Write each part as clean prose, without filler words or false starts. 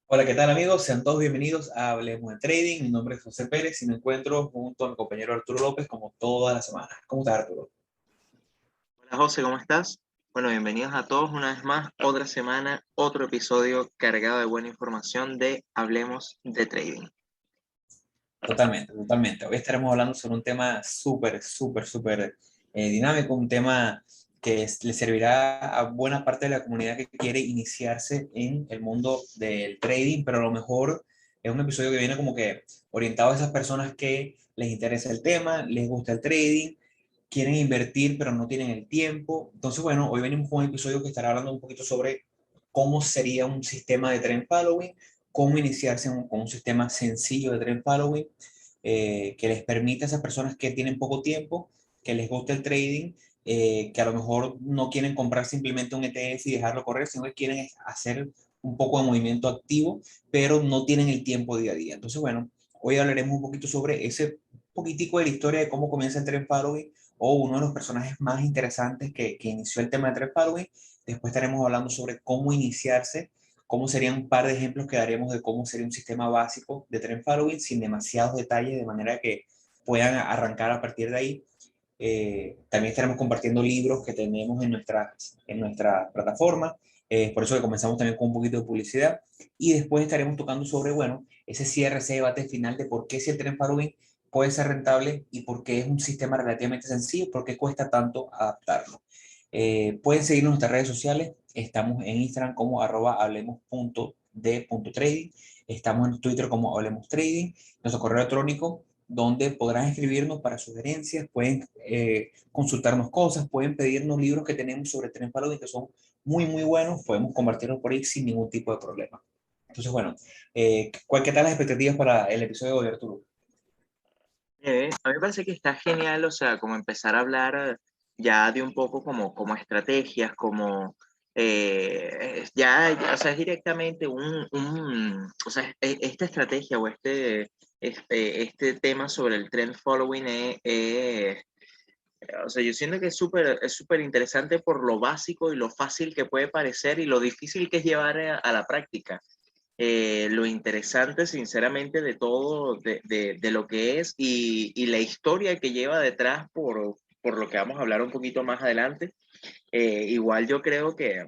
Hola, ¿qué tal amigos? Sean todos bienvenidos a Hablemos de Trading. Mi nombre es José Pérez y me encuentro junto a mi compañero Arturo López como todas las semanas. ¿Cómo estás, Arturo? Hola José, ¿cómo estás? Bueno, bienvenidos a todos una vez más, otra semana, otro episodio cargado de buena información de Hablemos de Trading. Totalmente, totalmente. Hoy estaremos hablando sobre un tema súper dinámico, un tema que le servirá a buena parte de la comunidad que quiere iniciarse en el mundo del trading, pero a lo mejor es un episodio que viene como que orientado a esas personas que les interesa el tema, les gusta el trading, quieren invertir pero no tienen el tiempo. Entonces, bueno, hoy venimos con un episodio que estará hablando un poquito sobre cómo sería un sistema de trend following, cómo iniciarse con un sistema sencillo de trend following que les permita a esas personas que tienen poco tiempo, que les gusta el trading, que a lo mejor no quieren comprar simplemente un ETF y dejarlo correr, sino que quieren hacer un poco de movimiento activo, pero no tienen el tiempo día a día. Entonces, bueno, hoy hablaremos un poquito sobre ese poquitico de la historia de cómo comienza el trend following o uno de los personajes más interesantes que inició el tema de trend following. Después estaremos hablando sobre cómo iniciarse, cómo serían un par de ejemplos que daremos de cómo sería un sistema básico de trend following sin demasiados detalles, de manera que puedan arrancar a partir de ahí. También estaremos compartiendo libros que tenemos en nuestra plataforma. Por eso que comenzamos también con un poquito de publicidad. Y después estaremos tocando sobre, bueno, ese cierre, ese debate final de por qué si el trend following puede ser rentable y por qué es un sistema relativamente sencillo, por qué cuesta tanto adaptarlo. Pueden seguirnos en nuestras redes sociales. Estamos en Instagram como @hablemos.de.trading. Estamos en Twitter como Hablemos Trading. Nuestro correo electrónico donde podrán escribirnos para sugerencias, pueden consultarnos cosas, pueden pedirnos libros que tenemos sobre Trend Following que son muy buenos, podemos compartirlos por ahí sin ningún tipo de problema. Entonces, bueno, ¿qué tal las expectativas para el episodio de hoy, Arturo? A mí me parece que está genial, o sea, como empezar a hablar ya de un poco como estrategias, o sea, es directamente o sea, esta estrategia o este tema sobre el trend following o sea, yo siento que es súper interesante por lo básico y lo fácil que puede parecer y lo difícil que es llevar a la práctica. Lo interesante, sinceramente, de todo, de lo que es y la historia que lleva detrás por lo que vamos a hablar un poquito más adelante. Igual yo creo que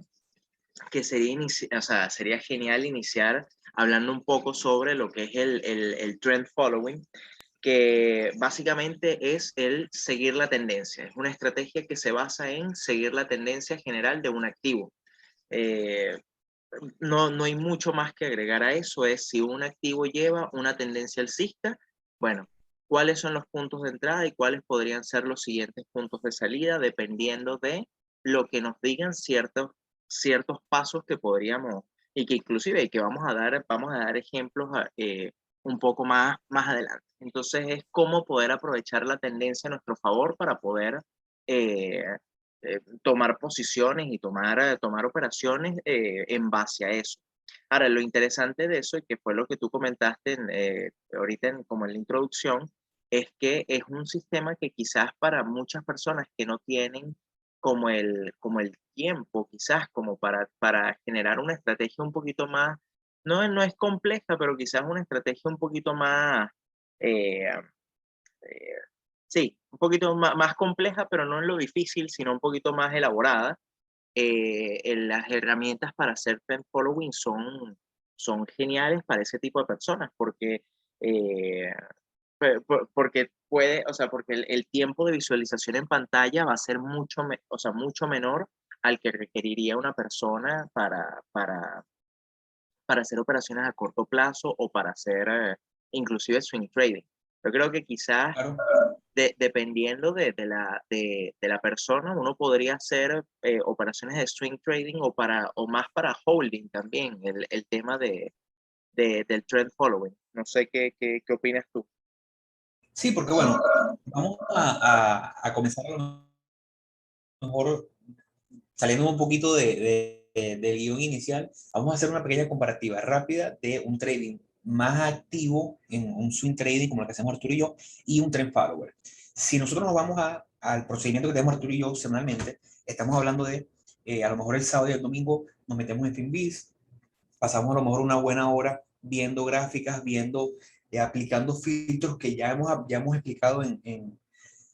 o sea, sería genial iniciar hablando un poco sobre lo que es el trend following, que básicamente es el seguir la tendencia. Es una estrategia que se basa en seguir la tendencia general de un activo. Eh, no hay mucho más que agregar a eso. Es si un activo lleva una tendencia alcista, bueno, cuáles son los puntos de entrada y cuáles podrían ser los siguientes puntos de salida, dependiendo de lo que nos digan ciertos pasos que podríamos y que inclusive y que vamos a dar ejemplos un poco más adelante. Entonces es cómo poder aprovechar la tendencia a nuestro favor para poder eh, tomar posiciones y tomar operaciones en base a eso. Ahora, lo interesante de eso, y que fue lo que tú comentaste ahorita como en la introducción, es que es un sistema que quizás para muchas personas que no tienen como el tiempo, quizás como para generar una estrategia un poquito más, no es compleja, pero quizás una estrategia un poquito más, eh, eh, sí, un poquito más compleja, pero no en lo difícil, sino un poquito más elaborada. Las herramientas para hacer trend following son geniales para ese tipo de personas porque, eh, porque o sea, porque el tiempo de visualización en pantalla va a ser o sea, mucho menor al que requeriría una persona para hacer operaciones a corto plazo o para hacer inclusive swing trading. Yo creo que quizás Claro. dependiendo de la persona, uno podría hacer operaciones de swing trading o más para holding también, el tema del trend following. No sé qué opinas tú. Sí, porque bueno, vamos a comenzar a lo mejor saliendo un poquito del guión inicial, vamos a hacer una pequeña comparativa rápida de un trading más activo en un swing trading como el que hacemos Arturo y yo y un trend follower. Si nosotros nos vamos al procedimiento que tenemos Arturo y yo semanalmente, estamos hablando de a lo mejor el sábado y el domingo nos metemos en Finbiz, pasamos a lo mejor una buena hora viendo gráficas, aplicando filtros que ya hemos explicado en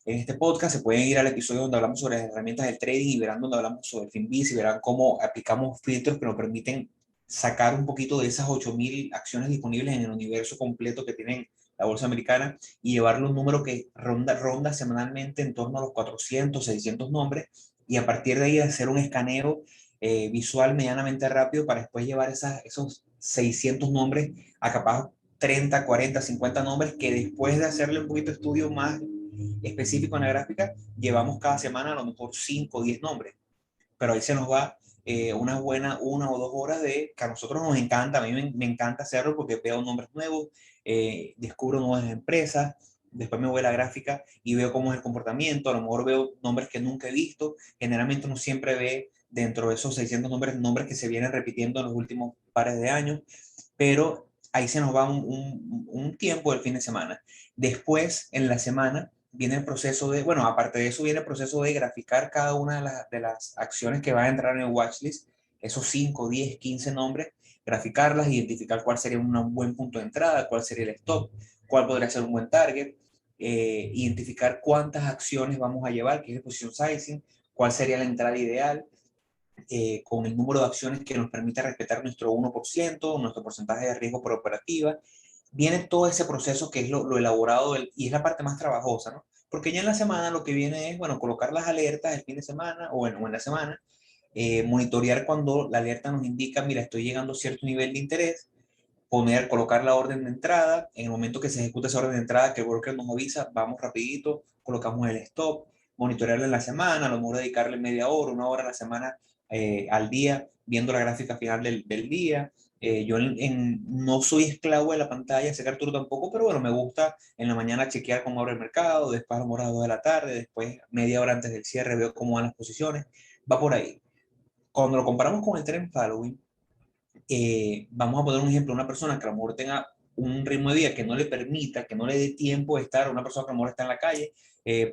este podcast. Se pueden ir al episodio donde hablamos sobre las herramientas del trading y verán donde hablamos sobre Finviz y verán cómo aplicamos filtros que nos permiten sacar un poquito de esas 8.000 acciones disponibles en el universo completo que tienen la bolsa americana y llevarle un número que ronda semanalmente en torno a los 400, 600 nombres, y a partir de ahí hacer un escaneo visual medianamente rápido para después llevar esos 600 nombres a capaz 30, 40, 50 nombres que después de hacerle un poquito de estudio más específico en la gráfica, llevamos cada semana a lo mejor 5 o 10 nombres, pero ahí se nos va una buena 1 o 2 horas de que a nosotros nos encanta. A mí me encanta hacerlo porque veo nombres nuevos, descubro nuevas empresas, después me voy a la gráfica y veo cómo es el comportamiento, a lo mejor veo nombres que nunca he visto. Generalmente uno siempre ve dentro de esos 600 nombres que se vienen repitiendo en los últimos pares de años, pero ahí se nos va un tiempo del fin de semana. Después, en la semana, viene el proceso de, bueno, aparte de eso, viene el proceso de graficar cada una de las acciones que van a entrar en el watchlist, esos 5, 10, 15 nombres, graficarlas, identificar cuál sería un buen punto de entrada, cuál sería el stop, cuál podría ser un buen target, identificar cuántas acciones vamos a llevar, que es el position sizing, cuál sería la entrada ideal, con el número de acciones que nos permita respetar nuestro 1%, nuestro porcentaje de riesgo por operativa. Viene todo ese proceso que es lo elaborado y es la parte más trabajosa, ¿no? Porque ya en la semana lo que viene es, bueno, colocar las alertas el fin de semana o, bueno, o en la semana, monitorear cuando la alerta nos indica, mira, estoy llegando a cierto nivel de interés, colocar la orden de entrada. En el momento que se ejecuta esa orden de entrada, que el broker nos avisa, vamos rapidito, colocamos el stop, monitorearlo en la semana, a lo mejor dedicarle media hora, 1 hora a la semana, al día, viendo la gráfica final del día. Yo no soy esclavo de la pantalla, sé que Arturo tampoco, pero bueno, me gusta en la mañana chequear cómo abre el mercado, después a lo mejor a las 2 de la tarde, después media hora antes del cierre veo cómo van las posiciones, va por ahí. Cuando lo comparamos con el trend following, vamos a poner un ejemplo, una persona que a lo mejor tenga un ritmo de vida que no le permita, que no le dé tiempo de estar, una persona que a lo mejor está en la calle,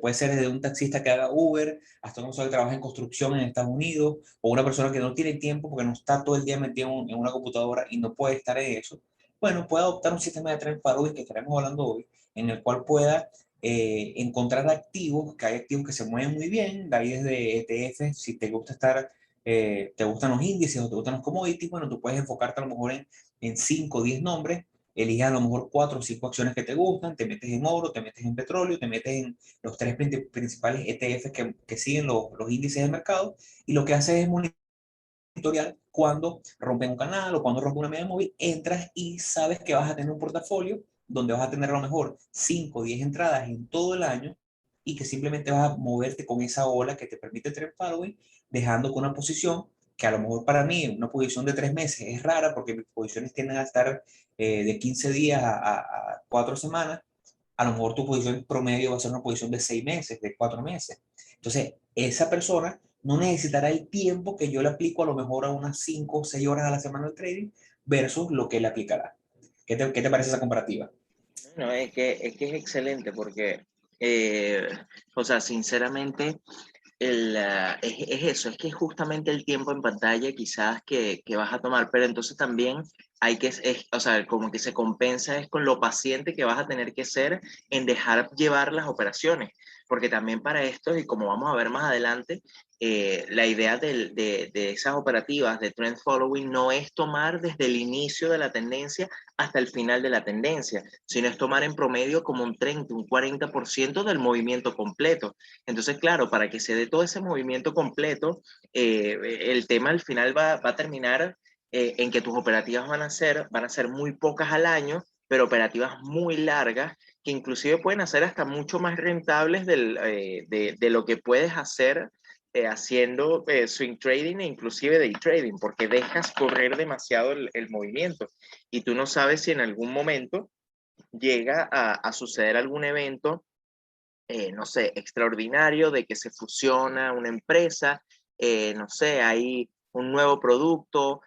puede ser desde un taxista que haga Uber, hasta una persona que trabaja en construcción en Estados Unidos, o una persona que no tiene tiempo porque no está todo el día metido en una computadora y no puede estar en eso. Bueno, puede adoptar un sistema de trend following que estaremos hablando hoy, en el cual pueda encontrar activos, que hay activos que se mueven muy bien, de ahí desde ETF, si te gusta estar, te gustan los índices o te gustan los commodities, bueno, tú puedes enfocarte a lo mejor en 5 o 10 nombres, eliges a lo mejor 4 o 5 acciones que te gustan, te metes en oro, te metes en petróleo, te metes en los tres principales ETFs que siguen los índices del mercado, y lo que haces es monitorear cuando rompen un canal o cuando rompen una media móvil, entras y sabes que vas a tener un portafolio donde vas a tener a lo mejor 5 o 10 entradas en todo el año y que simplemente vas a moverte con esa ola que te permite trend following, dejando con una posición que a lo mejor para mí una posición de 3 meses es rara porque mis posiciones tienden a estar de 15 días a 4 semanas. A lo mejor tu posición promedio va a ser una posición de 6 meses, de 4 meses. Entonces, esa persona no necesitará el tiempo que yo le aplico a lo mejor a unas 5 o 6 horas a la semana de trading versus lo que él aplicará. ¿Qué te parece esa comparativa? No, es que es excelente porque, eh, o sea, sinceramente, es eso, es que es justamente el tiempo en pantalla quizás que vas a tomar, pero entonces también hay que, o sea, como que se compensa es con lo paciente que vas a tener que ser en dejar llevar las operaciones, porque también para esto, y como vamos a ver más adelante, la idea de esas operativas de trend following no es tomar desde el inicio de la tendencia hasta el final de la tendencia, sino es tomar en promedio como un 30, un 40% del movimiento completo. Entonces, claro, para que se dé todo ese movimiento completo, el tema al final va a terminar en que tus operativas van a ser muy pocas al año, pero operativas muy largas, que inclusive pueden hacer hasta mucho más rentables de lo que puedes hacer haciendo swing trading e inclusive day trading, porque dejas correr demasiado el movimiento y tú no sabes si en algún momento llega a suceder algún evento, no sé, extraordinario de que se fusiona una empresa, no sé, hay un nuevo producto,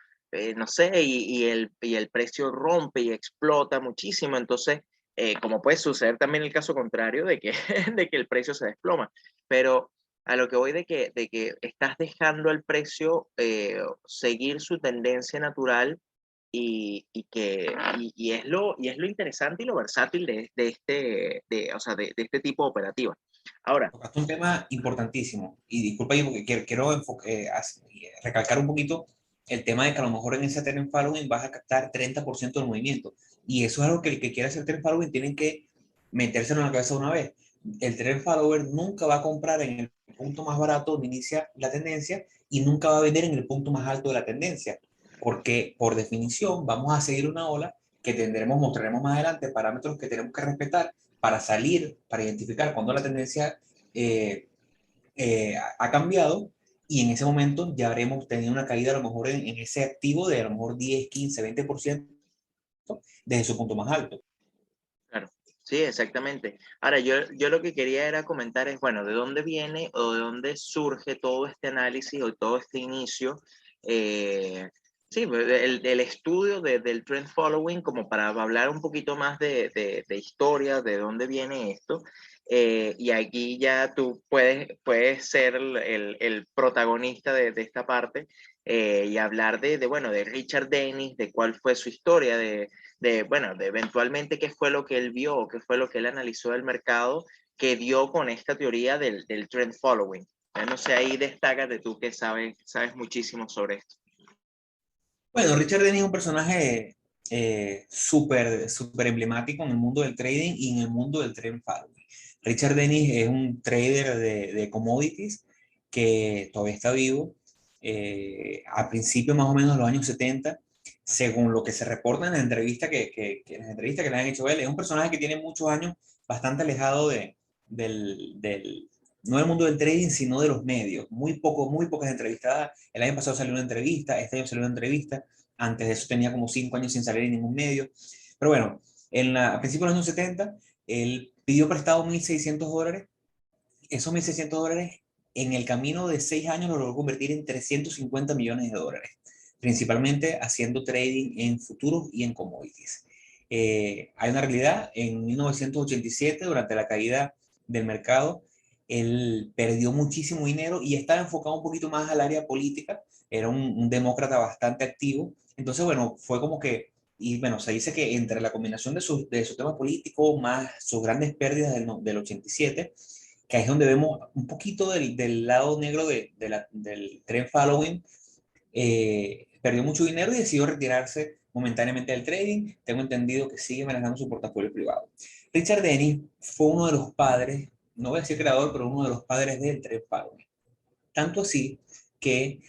no sé, y el precio rompe y explota muchísimo. Entonces, como puede suceder también el caso contrario de que, de que el precio se desploma. Pero a lo que voy de que estás dejando al precio seguir su tendencia natural y es lo interesante y lo versátil o sea, de este tipo de operativa. Ahora, Tocaste un tema importantísimo y disculpa yo porque quiero recalcar un poquito el tema de que a lo mejor en ese trend following vas a captar 30% del movimiento y eso es algo que el que quiera hacer trend following tiene que metérselo en la cabeza de una vez. El trend follower nunca va a comprar en el punto más barato donde inicia la tendencia y nunca va a vender en el punto más alto de la tendencia, porque por definición vamos a seguir una ola que mostraremos más adelante parámetros que tenemos que respetar para salir, para identificar cuando la tendencia eh, ha cambiado y en ese momento ya habremos tenido una caída a lo mejor en ese activo de a lo mejor 10, 15, 20% desde su punto más alto. claro, sí, exactamente. Ahora, yo lo que quería era comentar es, bueno, ¿de dónde viene o de dónde surge todo este análisis o todo este inicio? Eh, sí, el estudio del trend following, como para hablar un poquito más de historia, de dónde viene esto. Y aquí ya tú puedes ser el protagonista de esta parte y hablar bueno, de Richard Dennis, de cuál fue su historia, bueno, de eventualmente qué fue lo que él vio, qué fue lo que él analizó del mercado que dio con esta teoría del trend following. Ya no sé, ahí destácate tú que sabes muchísimo sobre esto. Bueno, Richard Dennis es un personaje súper emblemático en el mundo del trading y en el mundo del trend following. Richard Dennis es un trader de commodities que todavía está vivo. A principios más o menos de los años 70, según lo que se reporta en la entrevista en las entrevistas que le han hecho a él, es un personaje que tiene muchos años bastante alejado no del mundo del trading, sino de los medios. Muy pocas entrevistadas. El año pasado salió una entrevista, este año salió una entrevista. Antes de eso tenía como 5 años sin salir en ningún medio. Pero bueno, a principios de los años 70, él pidió prestado $1.600. Esos $1.600 en el camino de 6 años lo logró convertir en $350 millones, principalmente haciendo trading en futuros y en commodities. Hay una realidad, en 1987, durante la caída del mercado, él perdió muchísimo dinero y estaba enfocado un poquito más al área política, era un demócrata bastante activo, entonces bueno, fue como que, y bueno, se dice que entre la combinación de su tema político más sus grandes pérdidas del 87, que es donde vemos un poquito del lado negro del trend following, perdió mucho dinero y decidió retirarse momentáneamente del trading. Tengo entendido que sigue manejando su portafolio privado. Richard Dennis fue uno de los padres, no voy a decir creador, pero uno de los padres del trend following. Tanto así que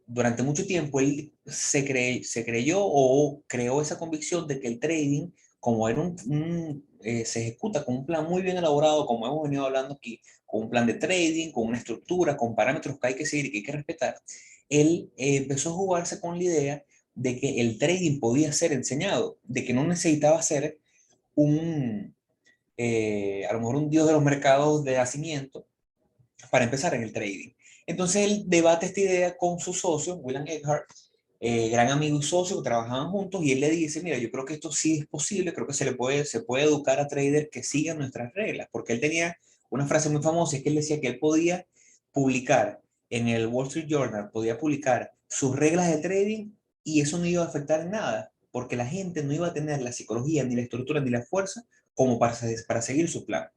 durante mucho tiempo él se creyó o creó esa convicción de que el trading, como era se ejecuta con un plan muy bien elaborado, como hemos venido hablando aquí, con un plan de trading, con una estructura, con parámetros que hay que seguir y que hay que respetar, él empezó a jugarse con la idea de que el trading podía ser enseñado, de que no necesitaba ser a lo mejor un dios de los mercados de nacimiento para empezar en el trading. Entonces él debate esta idea con su socio, William Eckhart, gran amigo y socio que trabajaban juntos, y él le dice, mira, yo creo que esto sí es posible, creo que se puede educar a traders que sigan nuestras reglas, porque él tenía una frase muy famosa, es que él decía que él podía publicar en el Wall Street Journal, podía publicar sus reglas de trading y eso no iba a afectar en nada, porque la gente no iba a tener la psicología, ni la estructura, ni la fuerza como para seguir su plan.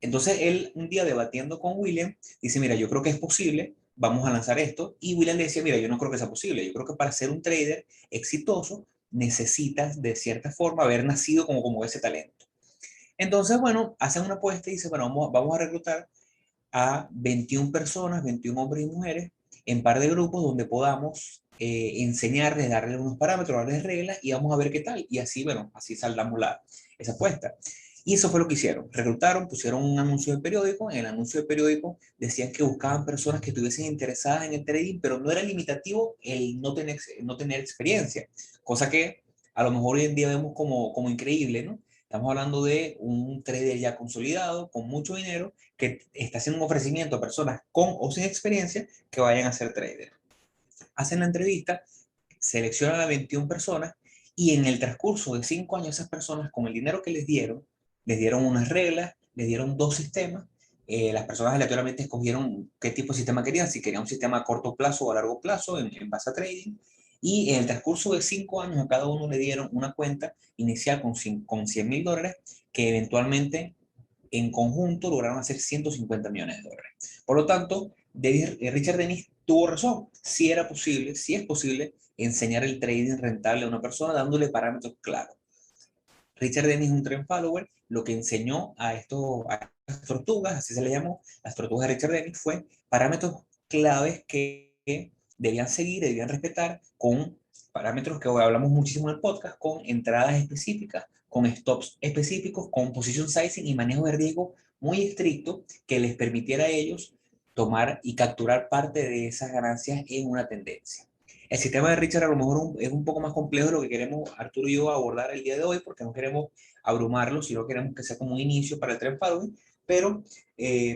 Entonces él un día debatiendo con William, dice, mira, yo creo que es posible, vamos a lanzar esto. Y William le decía, mira, yo no creo que sea posible, yo creo que para ser un trader exitoso necesitas de cierta forma haber nacido como ese talento. Entonces, bueno, hacen una apuesta y dice, bueno, vamos a reclutar a 21 personas, 21 hombres y mujeres, en par de grupos donde podamos enseñarles, darles unos parámetros, darles reglas y vamos a ver qué tal. Y así, bueno, así saldamos esa apuesta. Y eso fue lo que hicieron. Reclutaron, pusieron un anuncio de periódico. En el anuncio de periódico decían que buscaban personas que estuviesen interesadas en el trading, pero no era limitativo el no tener experiencia, cosa que a lo mejor hoy en día vemos como increíble, ¿no? Estamos hablando de un trader ya consolidado, con mucho dinero, que está haciendo un ofrecimiento a personas con o sin experiencia que vayan a ser trader. Hacen la entrevista, seleccionan a 21 personas y en el transcurso de 5 años esas personas con el dinero que les dieron unas reglas, les dieron 2 sistemas. Las personas aleatoriamente escogieron qué tipo de sistema querían, si querían un sistema a corto plazo o a largo plazo en base a trading. Y en el transcurso de 5 años a cada uno le dieron una cuenta inicial con $100,000 que eventualmente en conjunto lograron hacer $150 millones. Por lo tanto, Richard Dennis tuvo razón. Si era posible, si es posible enseñar el trading rentable a una persona dándole parámetros claros. Richard Dennis, un trend follower, lo que enseñó a estas tortugas, así se le llamó, las tortugas de Richard Dennis, fue parámetros claves que debían seguir, debían respetar, con parámetros que hoy hablamos muchísimo en el podcast, con entradas específicas, con stops específicos, con position sizing y manejo de riesgo muy estricto que les permitiera a ellos tomar y capturar parte de esas ganancias en una tendencia. El sistema de Richard a lo mejor es un poco más complejo de lo que queremos Arturo y yo abordar el día de hoy, porque no queremos abrumarlo, sino queremos que sea como un inicio para el trend following, pero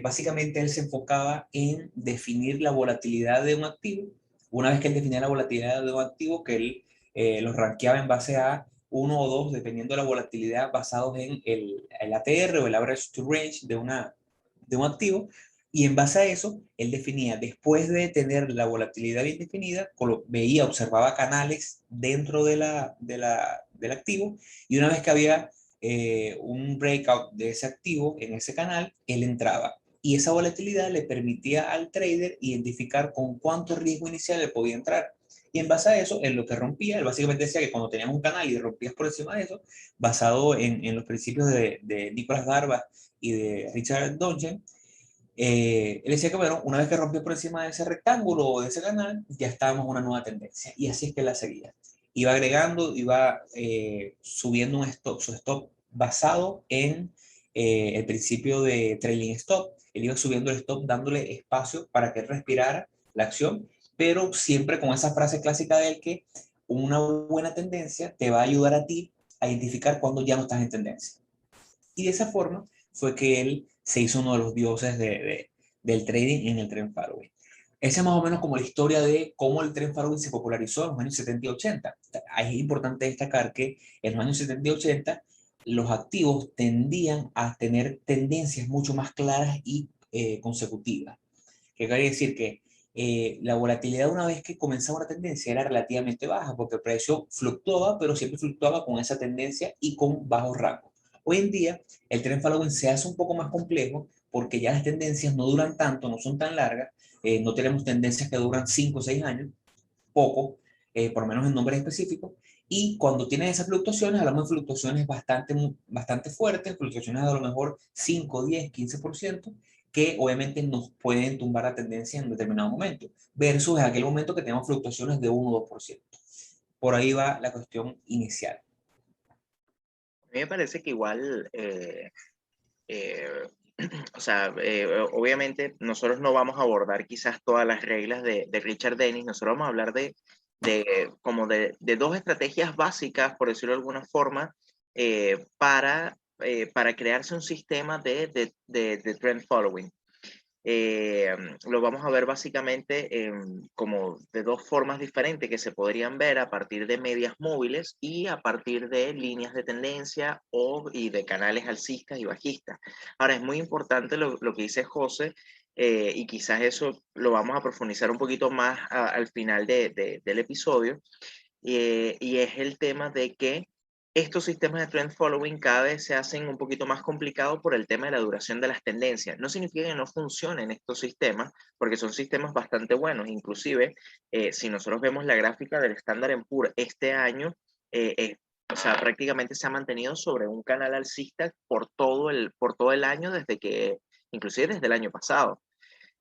básicamente él se enfocaba en definir la volatilidad de un activo. Una vez que él definía la volatilidad de un activo, que él los rankeaba en base a uno o dos, dependiendo de la volatilidad, basados en el ATR o el average to range de un activo, y en base a eso, él definía, después de tener la volatilidad bien definida, veía, observaba canales dentro del activo, y una vez que había un breakout de ese activo en ese canal, él entraba. Y esa volatilidad le permitía al trader identificar con cuánto riesgo inicial le podía entrar. Y en base a eso, en lo que rompía, él básicamente decía que cuando tenías un canal y rompías por encima de eso, basado en los principios de Nicolás Darvas y de Richard Dongen, él decía que, bueno, una vez que rompió por encima de ese rectángulo o de ese canal, ya estábamos en una nueva tendencia. Y así es que la seguía. Iba agregando, iba subiendo su stop basado en el principio de trailing stop. Él iba subiendo el stop dándole espacio para que respirara la acción, pero siempre con esa frase clásica de él que una buena tendencia te va a ayudar a ti a identificar cuando ya no estás en tendencia. Y de esa forma fue que él se hizo uno de los dioses del trading en el trend following. Esa es más o menos como la historia de cómo el trend following se popularizó en los años 70 y 80. Es importante destacar que en los años 70 y 80 los activos tendían a tener tendencias mucho más claras y consecutivas. Que quiere decir que la volatilidad una vez que comenzaba una tendencia era relativamente baja porque el precio fluctuaba, pero siempre fluctuaba con esa tendencia y con bajos rangos. Hoy en día el trend following se hace un poco más complejo porque ya las tendencias no duran tanto, no son tan largas, no tenemos tendencias que duran 5 o 6 años, poco, por lo menos en nombres específicos, y cuando tienen esas fluctuaciones, hablamos de fluctuaciones bastante fuertes, fluctuaciones de a lo mejor 5, 10, 15%, que obviamente nos pueden tumbar la tendencia en un determinado momento, versus en aquel momento que tenemos fluctuaciones de 1 o 2%. Por ahí va la cuestión inicial. A mí me parece que igual, eh, o sea, obviamente nosotros no vamos a abordar quizás todas las reglas de Richard Dennis, nosotros vamos a hablar de dos estrategias básicas, por decirlo de alguna forma, para crearse un sistema de trend following. Lo vamos a ver básicamente como de dos formas diferentes que se podrían ver a partir de medias móviles y a partir de líneas de tendencia y de canales alcistas y bajistas. Ahora, es muy importante lo que dice José, y quizás eso lo vamos a profundizar un poquito más al final del episodio, y es el tema de que estos sistemas de trend following cada vez se hacen un poquito más complicados por el tema de la duración de las tendencias. No significa que no funcionen estos sistemas, porque son sistemas bastante buenos. Inclusive, si nosotros vemos la gráfica del Standard & Poor's este año, o sea, prácticamente se ha mantenido sobre un canal alcista por todo el año, inclusive desde el año pasado.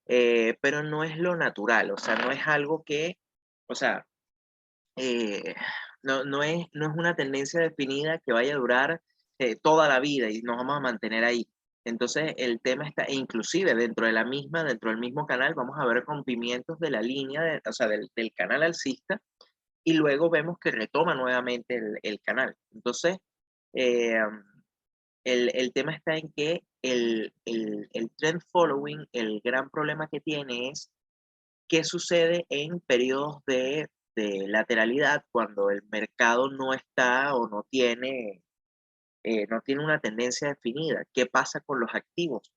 Pero no es lo natural, o sea, no es algo que, o sea, eh, no es una tendencia definida que vaya a durar toda la vida y nos vamos a mantener ahí. Entonces, el tema está, e inclusive dentro del mismo canal, vamos a ver rompimientos de la línea, o sea, del canal alcista, y luego vemos que retoma nuevamente el canal. Entonces, eh, el tema está en que el trend following, el gran problema que tiene es qué sucede en periodos de lateralidad cuando el mercado no está o no tiene una tendencia definida. ¿Qué pasa con los activos?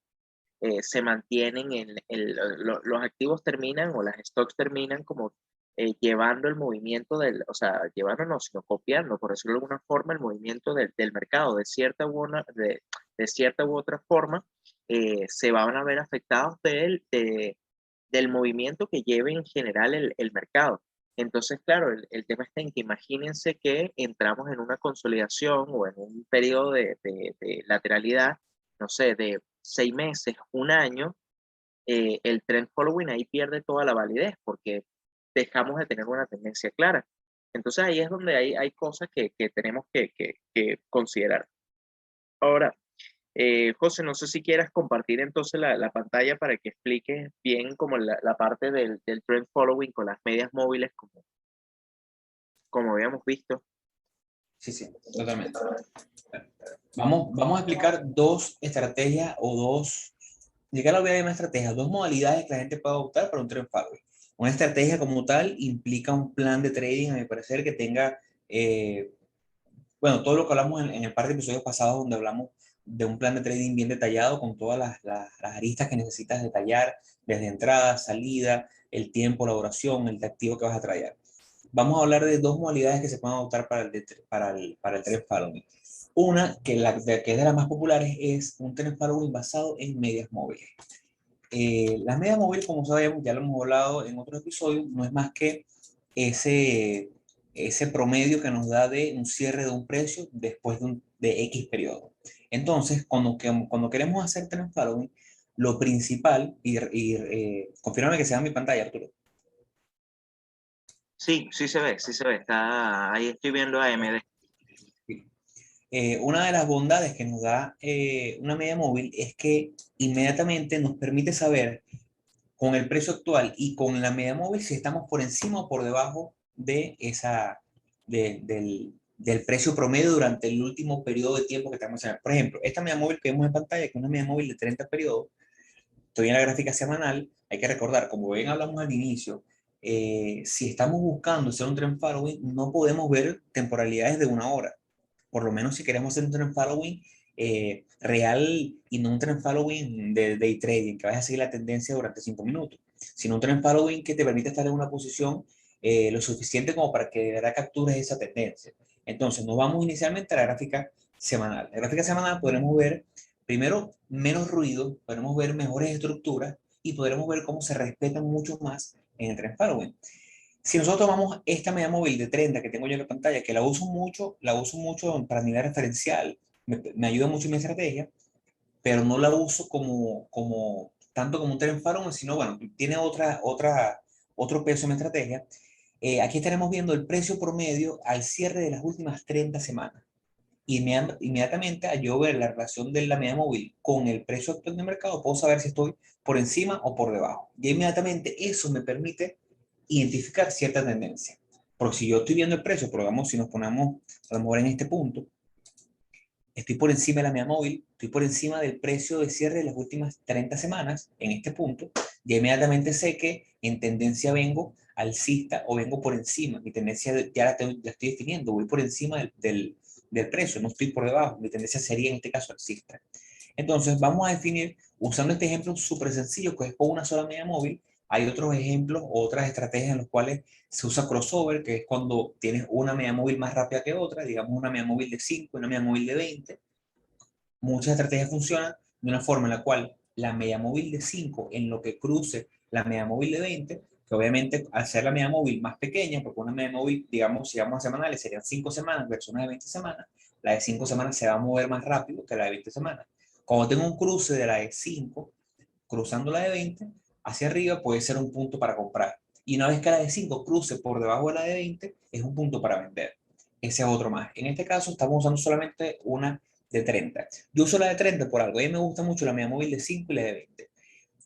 Se mantienen los activos terminan o las stocks terminan como llevando el movimiento o sea, llevando no, sino copiando, por decirlo de alguna forma, el movimiento del mercado, de cierta u otra forma, se van a ver afectados del movimiento que lleve en general el mercado. Entonces, claro, el tema está en que imagínense que entramos en una consolidación o en un periodo de lateralidad, no sé, de 6 meses, un año, el trend following ahí pierde toda la validez porque dejamos de tener una tendencia clara. Entonces ahí es donde hay cosas que tenemos que considerar. Ahora, José, no sé si quieras compartir entonces la pantalla para que expliques bien como la parte del trend following con las medias móviles como habíamos visto. Sí, sí, totalmente. Vamos a explicar dos estrategias o dos, llegar a la de una estrategia, dos modalidades que la gente puede adoptar para un trend following. Una estrategia como tal implica un plan de trading, a mi parecer, que tenga, bueno, todo lo que hablamos en el par de episodios pasados donde hablamos de un plan de trading bien detallado con todas las aristas que necesitas detallar, desde entrada, salida, el tiempo, la duración, el activo que vas a tradear. Vamos a hablar de dos modalidades que se pueden adoptar para el trend following. Una, que es de las más populares, es un trend following basado en medias móviles. Las medias móviles, como sabemos, ya lo hemos hablado en otros episodios, no es más que ese, ese promedio que nos da de un cierre de un precio después de X periodo. Entonces, cuando queremos hacer trend following, lo principal, confírmame que sea en mi pantalla, Arturo. Sí, sí se ve, está, ahí estoy viendo AMD. Una de las bondades que nos da una media móvil es que inmediatamente nos permite saber con el precio actual y con la media móvil si estamos por encima o por debajo de del precio promedio durante el último periodo de tiempo que estamos en. Por ejemplo, esta media móvil que vemos en pantalla, que es una media móvil de 30 periodos, estoy en la gráfica semanal, hay que recordar, como bien hablamos al inicio, si estamos buscando hacer un trend following, no podemos ver temporalidades de una hora, por lo menos si queremos hacer un trend following real y no un trend following de day trading, que vaya a seguir la tendencia durante 5 minutos, sino un trend following que te permite estar en una posición lo suficiente como para que de verdad captures esa tendencia. Entonces, nos vamos inicialmente a la gráfica semanal. En la gráfica semanal podremos ver, primero, menos ruido, podremos ver mejores estructuras y podremos ver cómo se respetan mucho más en el trend following. Si nosotros tomamos esta media móvil de 30 que tengo yo en la pantalla, que la uso mucho para nivel referencial, me ayuda mucho en mi estrategia, pero no la uso tanto como un trend following, sino bueno, tiene otro peso en mi estrategia. Aquí estaremos viendo el precio promedio al cierre de las últimas 30 semanas. Inmediatamente, al yo ver la relación de la media móvil con el precio actual del mercado, puedo saber si estoy por encima o por debajo. Y inmediatamente eso me permite identificar cierta tendencia. Porque si yo estoy viendo el precio, pero vamos, si nos ponemos a lo mejor en este punto, estoy por encima de la media móvil, estoy por encima del precio de cierre de las últimas 30 semanas en este punto, ya inmediatamente sé que en tendencia vengo alcista o vengo por encima. Mi tendencia la estoy definiendo, voy por encima del precio, no estoy por debajo. Mi tendencia sería en este caso alcista. Entonces, vamos a definir, usando este ejemplo súper sencillo, que es con una sola media móvil. Hay otros ejemplos, otras estrategias en los cuales se usa crossover, que es cuando tienes una media móvil más rápida que otra, digamos una media móvil de 5 y una media móvil de 20. Muchas estrategias funcionan de una forma en la cual la media móvil de 5 en lo que cruce la media móvil de 20, que obviamente al ser la media móvil más pequeña, porque una media móvil, digamos, si vamos a semanales, serían 5 semanas versus una de 20 semanas, la de 5 semanas se va a mover más rápido que la de 20 semanas. Cuando tengo un cruce de la de 5, cruzando la de 20, hacia arriba puede ser un punto para comprar. Y una vez que la de 5 cruce por debajo de la de 20, es un punto para vender. Ese es otro más. En este caso estamos usando solamente una de 30. Yo uso la de 30 por algo. A mí me gusta mucho la media móvil de 5 y la de 20.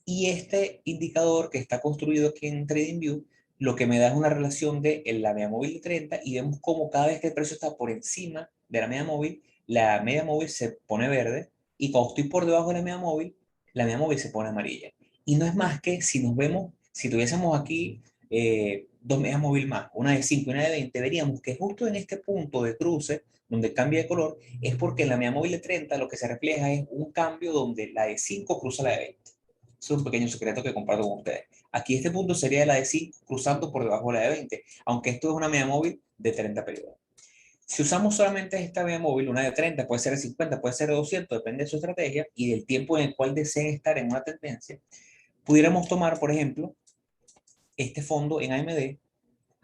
Y este indicador que está construido aquí en TradingView, lo que me da es una relación de la media móvil de 30 y vemos cómo cada vez que el precio está por encima de la media móvil se pone verde y cuando estoy por debajo de la media móvil se pone amarilla. Y no es más que si nos vemos, si tuviésemos aquí dos medias móviles más, una de 5 y una de 20, veríamos que justo en este punto de cruce, donde cambia de color, es porque en la media móvil de 30 lo que se refleja es un cambio donde la de 5 cruza la de 20. Es un pequeño secreto que comparto con ustedes. Aquí este punto sería la de 5 cruzando por debajo de la de 20, aunque esto es una media móvil de 30 periodos. Si usamos solamente esta media móvil, una de 30, puede ser de 50, puede ser de 200, depende de su estrategia y del tiempo en el cual deseen estar en una tendencia, pudiéramos tomar, por ejemplo, este fondo en AMD en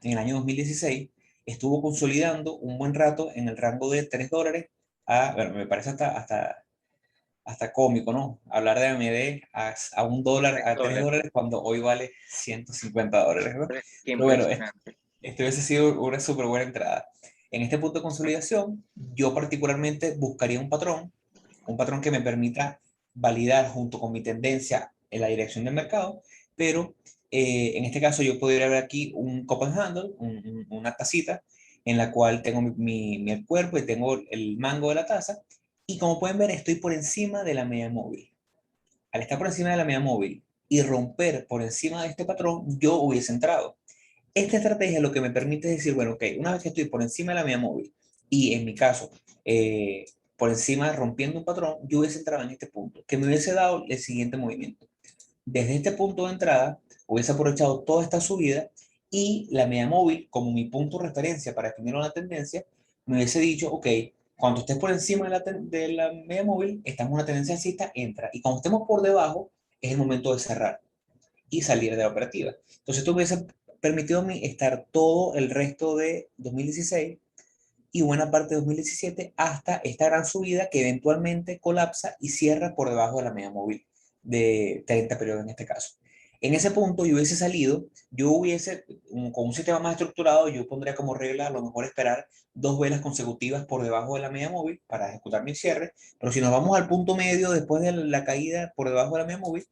el año 2016 estuvo consolidando un buen rato en el rango de $3 a, bueno, me parece hasta cómico, ¿no? Hablar de AMD a $1, a $3. $3 cuando hoy vale $150, ¿no? Qué Pero bueno, impresionante. esto hubiese sido una súper buena entrada. En este punto de consolidación, yo particularmente buscaría un patrón que me permita validar junto con mi tendencia en la dirección del mercado, pero en este caso yo podría ver aquí un cup and handle, una tacita, en la cual tengo mi cuerpo y tengo el mango de la taza, y como pueden ver estoy por encima de la media móvil. Al estar por encima de la media móvil y romper por encima de este patrón, yo hubiese entrado. Esta estrategia lo que me permite es decir, bueno, ok, una vez que estoy por encima de la media móvil y en mi caso, por encima rompiendo un patrón, yo hubiese entrado en este punto, que me hubiese dado el siguiente movimiento. Desde este punto de entrada, hubiese aprovechado toda esta subida y la media móvil, como mi punto de referencia para definir una tendencia, me hubiese dicho, ok, cuando estés por encima de la media móvil, estamos en una tendencia alcista, entra. Y cuando estemos por debajo, es el momento de cerrar y salir de la operativa. Entonces, esto me hubiese permitido a mí estar todo el resto de 2016 y buena parte de 2017 hasta esta gran subida que eventualmente colapsa y cierra por debajo de la media móvil de 30 periodos en este caso. En ese punto yo hubiese salido, yo hubiese, con un sistema más estructurado, yo pondría como regla a lo mejor esperar 2 velas consecutivas por debajo de la media móvil para ejecutar mi cierre, pero si nos vamos al punto medio después de la caída por debajo de la media móvil,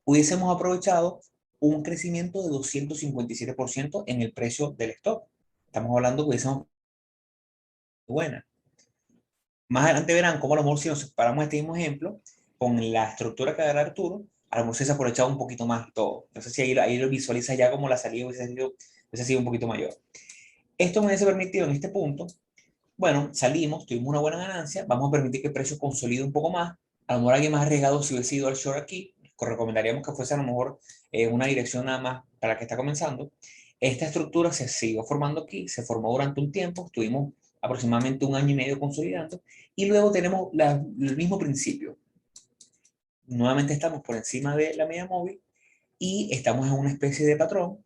hubiésemos aprovechado un crecimiento de 257% en el precio del stock. Estamos hablando que hubiésemos buena. Más adelante verán cómo a lo mejor si nos separamos este mismo ejemplo, con la estructura que da Arturo, a lo mejor se ha aprovechado un poquito más todo. Entonces, si ahí lo visualiza ya como la salida hubiese sido un poquito mayor. Esto me hubiese permitido en este punto, bueno, salimos, tuvimos una buena ganancia, vamos a permitir que el precio consolide un poco más. A lo mejor alguien más arriesgado si hubiese ido al short aquí, recomendaríamos que fuese a lo mejor una dirección nada más para la que está comenzando. Esta estructura se siguió formando aquí, se formó durante un tiempo, estuvimos aproximadamente 1 año y medio consolidando, y luego tenemos el mismo principio. Nuevamente estamos por encima de la media móvil y estamos en una especie de patrón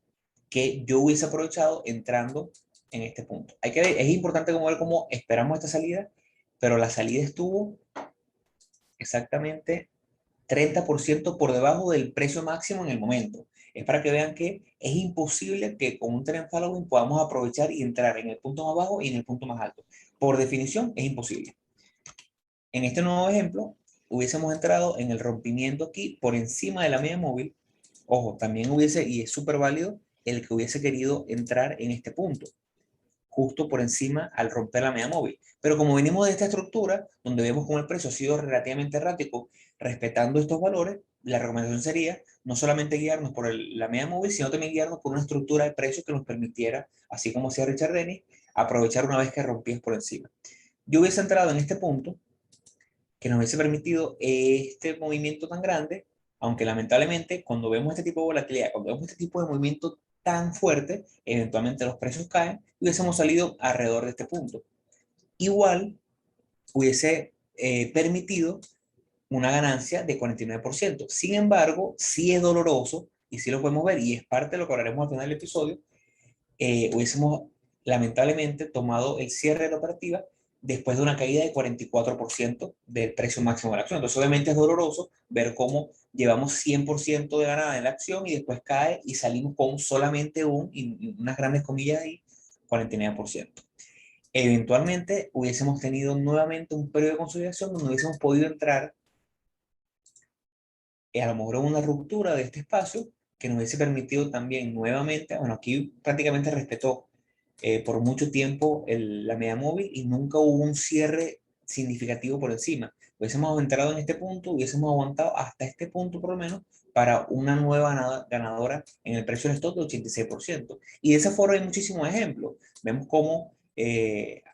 que yo hubiese aprovechado entrando en este punto. Es importante como ver cómo esperamos esta salida, pero la salida estuvo exactamente 30% por debajo del precio máximo en el momento. Es para que vean que es imposible que con un trend following podamos aprovechar y entrar en el punto más bajo y en el punto más alto. Por definición, es imposible. En este nuevo ejemplo, hubiésemos entrado en el rompimiento aquí por encima de la media móvil. Ojo, también hubiese, y es súper válido, el que hubiese querido entrar en este punto, justo por encima al romper la media móvil. Pero como venimos de esta estructura, donde vemos cómo el precio ha sido relativamente errático, respetando estos valores, la recomendación sería no solamente guiarnos por la media móvil, sino también guiarnos por una estructura de precios que nos permitiera, así como hacía Richard Dennis, aprovechar una vez que rompías por encima. Yo hubiese entrado en este punto que nos hubiese permitido este movimiento tan grande, aunque lamentablemente cuando vemos este tipo de volatilidad, cuando vemos este tipo de movimiento tan fuerte, eventualmente los precios caen y hubiésemos salido alrededor de este punto. Igual hubiese permitido una ganancia de 49%. Sin embargo, sí es doloroso y sí lo podemos ver y es parte de lo que hablaremos al final del episodio, hubiésemos lamentablemente tomado el cierre de la operativa después de una caída de 44% del precio máximo de la acción. Entonces, obviamente es doloroso ver cómo llevamos 100% de ganada en la acción y después cae y salimos con solamente y unas grandes comillas ahí, 49%. Eventualmente hubiésemos tenido nuevamente un periodo de consolidación donde hubiésemos podido entrar a lo mejor una ruptura de este espacio que nos hubiese permitido también nuevamente, bueno, aquí prácticamente respetó por mucho tiempo la media móvil y nunca hubo un cierre significativo por encima. Hubiésemos entrado en este punto, hubiésemos aguantado hasta este punto por lo menos para una nueva ganadora en el precio del stock de 86%. Y de ese foro hay muchísimos ejemplos. Vemos cómo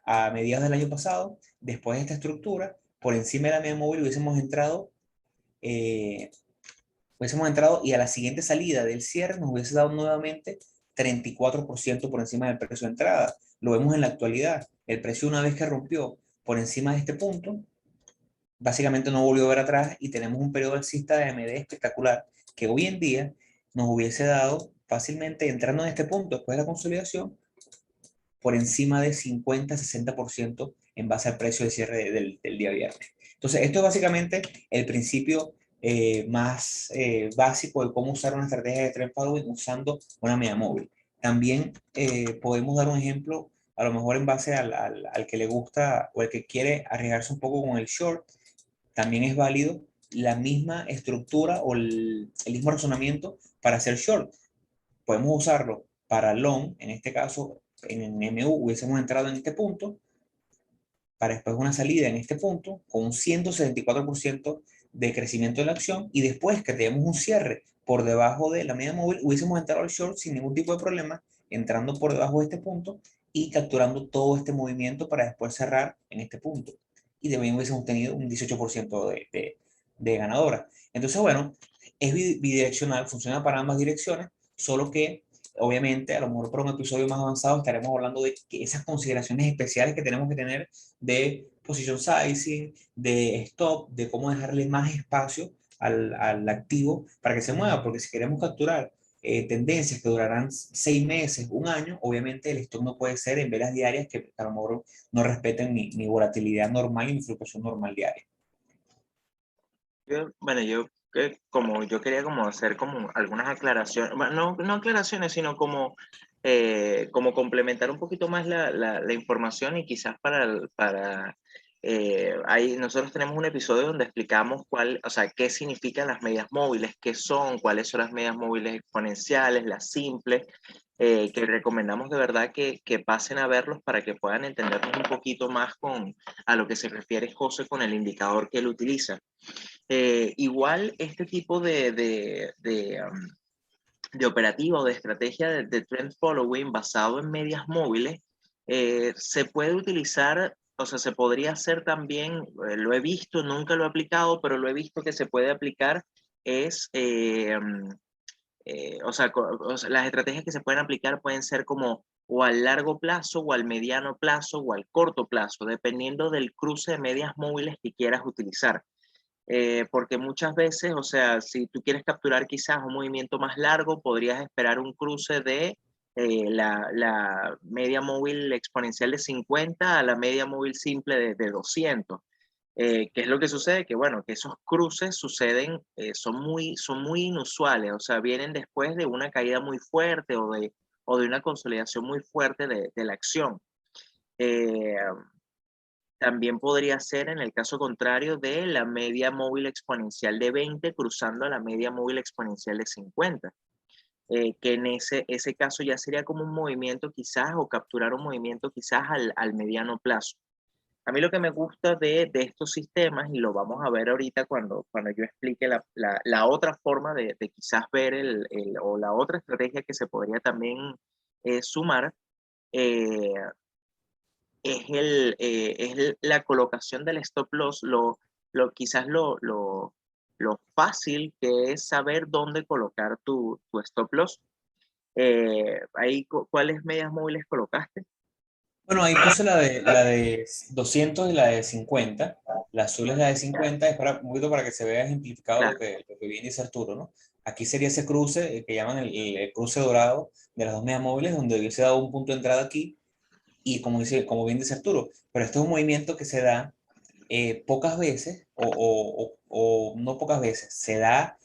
a mediados del año pasado, después de esta estructura, por encima de la media móvil hubiésemos entrado hubiésemos entrado y a la siguiente salida del cierre nos hubiese dado nuevamente 34% por encima del precio de entrada. Lo vemos en la actualidad. El precio una vez que rompió por encima de este punto, básicamente no volvió a ver atrás y tenemos un periodo alcista de AMD espectacular que hoy en día nos hubiese dado fácilmente, entrando en este punto después de la consolidación, por encima de 50-60% en base al precio de cierre del día viernes. Entonces, esto es básicamente el principio más básico de cómo usar una estrategia de trend following usando una media móvil. También podemos dar un ejemplo, a lo mejor en base al que le gusta o el que quiere arriesgarse un poco con el short, también es válido la misma estructura o el mismo razonamiento para hacer short. Podemos usarlo para long, en este caso en el MU hubiésemos entrado en este punto, para después una salida en este punto, con un 174% de crecimiento de la acción, y después que tenemos un cierre por debajo de la media móvil, hubiésemos entrado al short sin ningún tipo de problema, entrando por debajo de este punto y capturando todo este movimiento para después cerrar en este punto. Y de ahí hubiésemos tenido un 18% de ganadora. Entonces, bueno, es bidireccional, funciona para ambas direcciones, solo que obviamente a lo mejor para un episodio más avanzado estaremos hablando de que esas consideraciones especiales que tenemos que tener de position sizing, de stop, de cómo dejarle más espacio al activo para que se mueva, porque si queremos capturar tendencias que durarán 6 meses, un año, obviamente el stop no puede ser en velas diarias que a lo mejor no respeten ni volatilidad normal ni fluctuación normal diaria. Bueno, yo como yo quería como hacer como algunas aclaraciones, bueno, no aclaraciones, sino como complementar un poquito más la información y quizás ahí nosotros tenemos un episodio donde explicamos o sea, qué significan las medias móviles, qué son, cuáles son las medias móviles exponenciales, las simples, que recomendamos de verdad que pasen a verlos para que puedan entendernos un poquito más a lo que se refiere José con el indicador que él utiliza. Igual este tipo de operativa o de estrategia de trend following basado en medias móviles se puede utilizar, o sea, se podría hacer también, lo he visto, nunca lo he aplicado, pero lo he visto que se puede aplicar, es, o sea, las estrategias que se pueden aplicar pueden ser como o al largo plazo o al mediano plazo o al corto plazo, dependiendo del cruce de medias móviles que quieras utilizar. Porque muchas veces, o sea, si tú quieres capturar quizás un movimiento más largo, podrías esperar un cruce de la media móvil exponencial de 50 a la media móvil simple de 200. ¿Qué es lo que sucede? Que bueno, que esos cruces suceden, son muy inusuales, o sea, vienen después de una caída muy fuerte o de una consolidación muy fuerte de la acción. Eh, También podría ser en el caso contrario de la media móvil exponencial de 20 cruzando a la media móvil exponencial de 50, que en ese caso ya sería como un movimiento quizás o capturar un movimiento quizás al mediano plazo. A mí lo que me gusta de estos sistemas, y lo vamos a ver ahorita cuando yo explique la otra forma de quizás ver o la otra estrategia que se podría también sumar, eh, es la colocación del stop loss, quizás lo fácil que es saber dónde colocar tu stop loss. Ahí, ¿cuáles medias móviles colocaste? Bueno, ahí puse la de 200 y la de 50. La azul es la de 50, es para, un poquito para que se vea ejemplificado Claro, lo que bien dice Arturo, ¿no? Aquí sería ese cruce que llaman el cruce dorado de las dos medias móviles, donde hubiese dado un punto de entrada aquí, y como bien dice Arturo, pero este es un movimiento que se da pocas veces, o no pocas veces, se da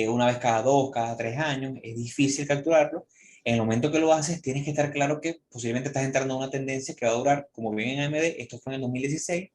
una vez cada 2, cada 3 años, es difícil capturarlo. En el momento que lo haces, tienes que estar claro que posiblemente estás entrando en una tendencia que va a durar, como bien en AMD, esto fue en el 2016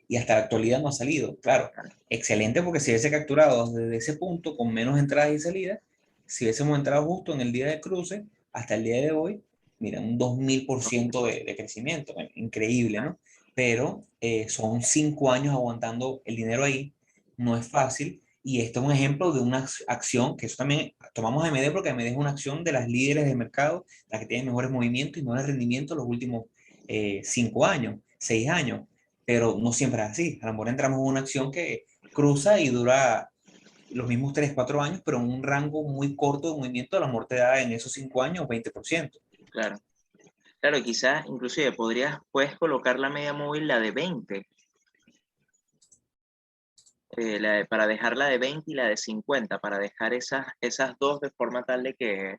y hasta la actualidad no ha salido. Claro, excelente porque si hubiese capturado desde ese punto con menos entradas y salidas, si hubiésemos entrado justo en el día de cruce, hasta el día de hoy, mira, un 2000% de crecimiento, increíble, ¿no? Pero son 5 años aguantando el dinero ahí, no es fácil. Y esto es un ejemplo de una acción, que eso también tomamos a AMD porque AMD es una acción de las líderes del mercado, la que tiene mejores movimientos y mejores rendimientos los últimos 5 años, 6 años, pero no siempre es así. A lo mejor entramos en una acción que cruza y dura los mismos 3 4 años, pero en un rango muy corto de movimiento, a lo mejor te da en esos 5 años 20%. Claro. Claro, quizás inclusive puedes colocar la media móvil, la de 20, para dejar la de 20 y la de 50, para dejar esas dos de forma tal de que,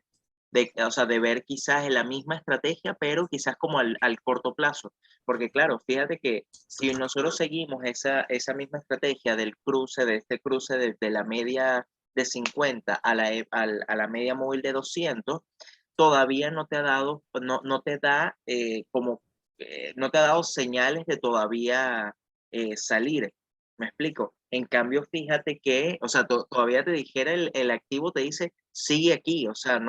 o sea, de ver quizás en la misma estrategia, pero quizás como al corto plazo. Porque claro, fíjate que si nosotros seguimos esa misma estrategia del cruce, de este cruce de la media de 50 a la media móvil de 200, todavía no te ha dado, no te da no te ha dado señales de todavía salir. ¿Me explico? En cambio, fíjate que, o sea, todavía te dijera el activo, te dice, sigue aquí, o sea,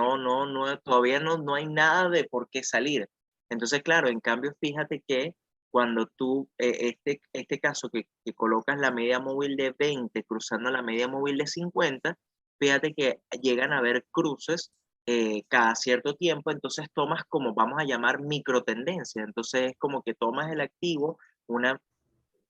todavía no hay nada de por qué salir. Entonces, claro, en cambio, fíjate que cuando tú, este caso que colocas la media móvil de 20 cruzando la media móvil de 50, fíjate que llegan a haber cruces cada cierto tiempo, entonces tomas como vamos a llamar microtendencia, entonces es como que tomas el activo, una,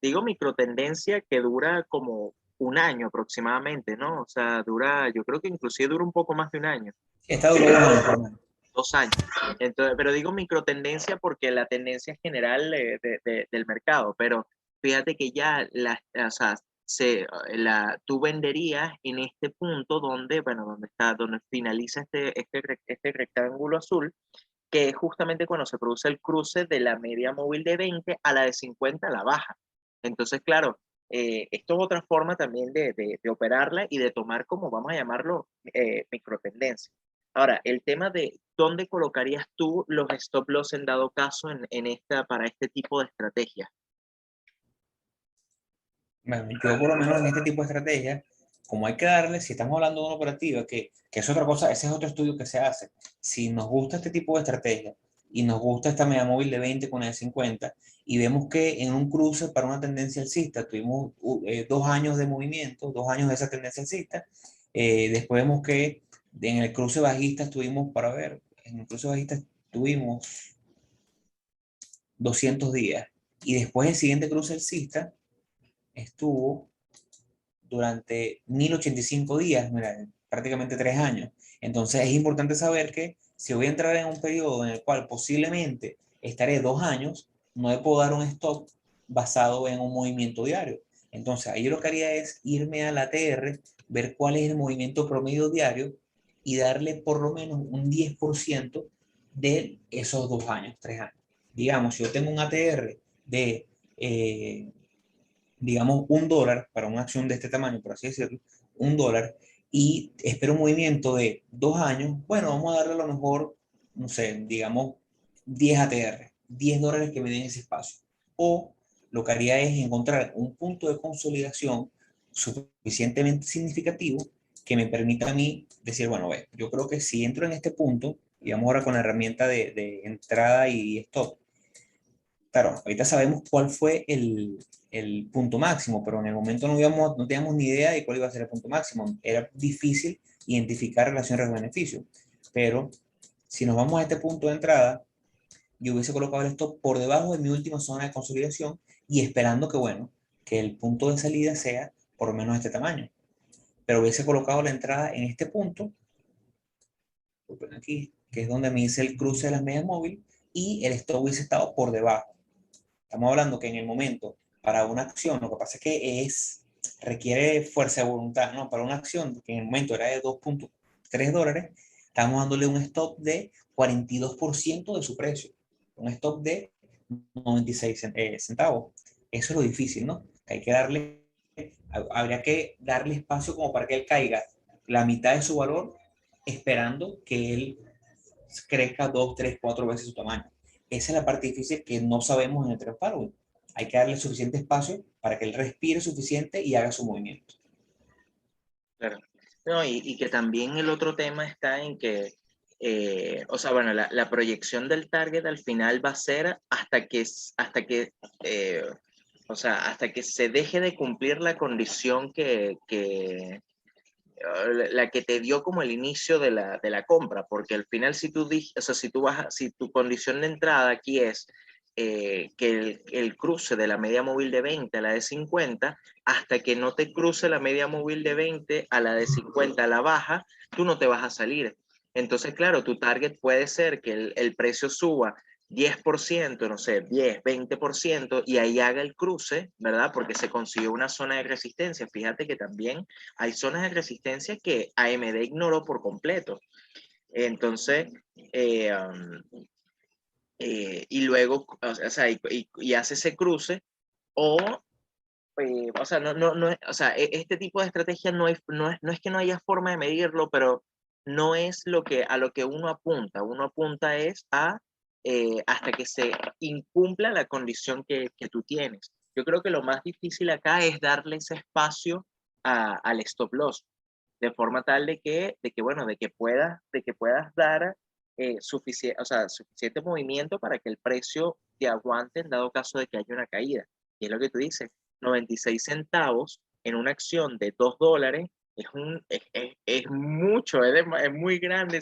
digo microtendencia que dura como un año aproximadamente, ¿no? O sea, dura, yo creo que inclusive dura un poco más de un año, Está duró 2 años, por lo menos. 2 años. Entonces, pero digo microtendencia porque la tendencia es general del mercado, pero fíjate que ya o sea, tú venderías en este punto donde, bueno, donde finaliza este rectángulo azul, que es justamente cuando se produce el cruce de la media móvil de 20 a la de 50 a la baja. Entonces, claro, esto es otra forma también de operarla y de tomar, como vamos a llamarlo, microtendencia. Ahora, el tema de dónde colocarías tú los stop loss en dado caso para este tipo de estrategia. Bueno, yo por lo menos en este tipo de estrategias, como hay que darle, si estamos hablando de una operativa, que es otra cosa, ese es otro estudio que se hace. Si nos gusta este tipo de estrategia y nos gusta esta media móvil de 20 con la de 50 y vemos que en un cruce para una tendencia alcista tuvimos 2 años de movimiento, 2 años de esa tendencia alcista, después vemos que en el cruce bajista estuvimos, para ver, en el cruce bajista tuvimos 200 días y después el siguiente cruce alcista estuvo durante 1085 días, mira, prácticamente 3 años. Entonces es importante saber que si voy a entrar en un periodo en el cual posiblemente estaré 2 años, no me puedo dar un stop basado en un movimiento diario. Entonces ahí lo que haría es irme a la TR, ver cuál es el movimiento promedio diario y darle por lo menos un 10% de esos 2 años, 3 años. Digamos, si yo tengo un ATR de digamos, $1 para una acción de este tamaño, por así decirlo, $1, y espero un movimiento de 2 años, bueno, vamos a darle a lo mejor, no sé, digamos, 10 ATR, $10 que me den ese espacio. O lo que haría es encontrar un punto de consolidación suficientemente significativo que me permita a mí decir, bueno, ve, yo creo que si entro en este punto, y vamos ahora con la herramienta de entrada y stop, claro, ahorita sabemos cuál fue el punto máximo, pero en el momento no teníamos ni idea de cuál iba a ser el punto máximo. Era difícil identificar relación riesgo-beneficio. Pero si nos vamos a este punto de entrada, yo hubiese colocado el stop por debajo de mi última zona de consolidación y esperando que, bueno, que el punto de salida sea por lo menos este tamaño. Pero hubiese colocado la entrada en este punto, aquí, que es donde me dice el cruce de las medias móviles, y el stop hubiese estado por debajo. Estamos hablando que en el momento, para una acción, lo que pasa es que requiere fuerza de voluntad, ¿no? Para una acción que en el momento era de $2.3, estamos dándole un stop de 42% de su precio, un stop de 96 centavos. Eso es lo difícil, ¿no? Hay que habría que darle espacio como para que él caiga la mitad de su valor, esperando que él crezca 2, 3, 4 veces su tamaño. Esa es la parte difícil que no sabemos en el trade following. Hay que darle suficiente espacio para que él respire suficiente y haga su movimiento. Claro. No, y que también el otro tema está en que, o sea, bueno, la proyección del target al final va a ser eh, o sea, hasta que se deje de cumplir la condición la que te dio como el inicio de la compra, porque al final si tú, o sea, si tu condición de entrada aquí es que el cruce de la media móvil de 20 a la de 50, hasta que no te cruce la media móvil de 20 a la de 50 a la baja, tú no te vas a salir. Entonces, claro, tu target puede ser que el precio suba 10%, no sé, 10, 20%, y ahí haga el cruce, ¿verdad? Porque se consiguió una zona de resistencia. Fíjate que también hay zonas de resistencia que AMD ignoró por completo. Entonces, y luego, o sea, y hace ese cruce, o, o sea, o sea, este tipo de estrategia no es que no haya forma de medirlo, pero no es a lo que uno apunta es a, hasta que se incumpla la condición que tú tienes. Yo creo que lo más difícil acá es darle ese espacio al stop loss, de forma tal bueno, de que puedas dar suficiente, o sea, suficiente movimiento para que el precio te aguante en dado caso de que haya una caída. Y es lo que tú dices, 96 centavos en una acción de $2 es mucho, es muy grande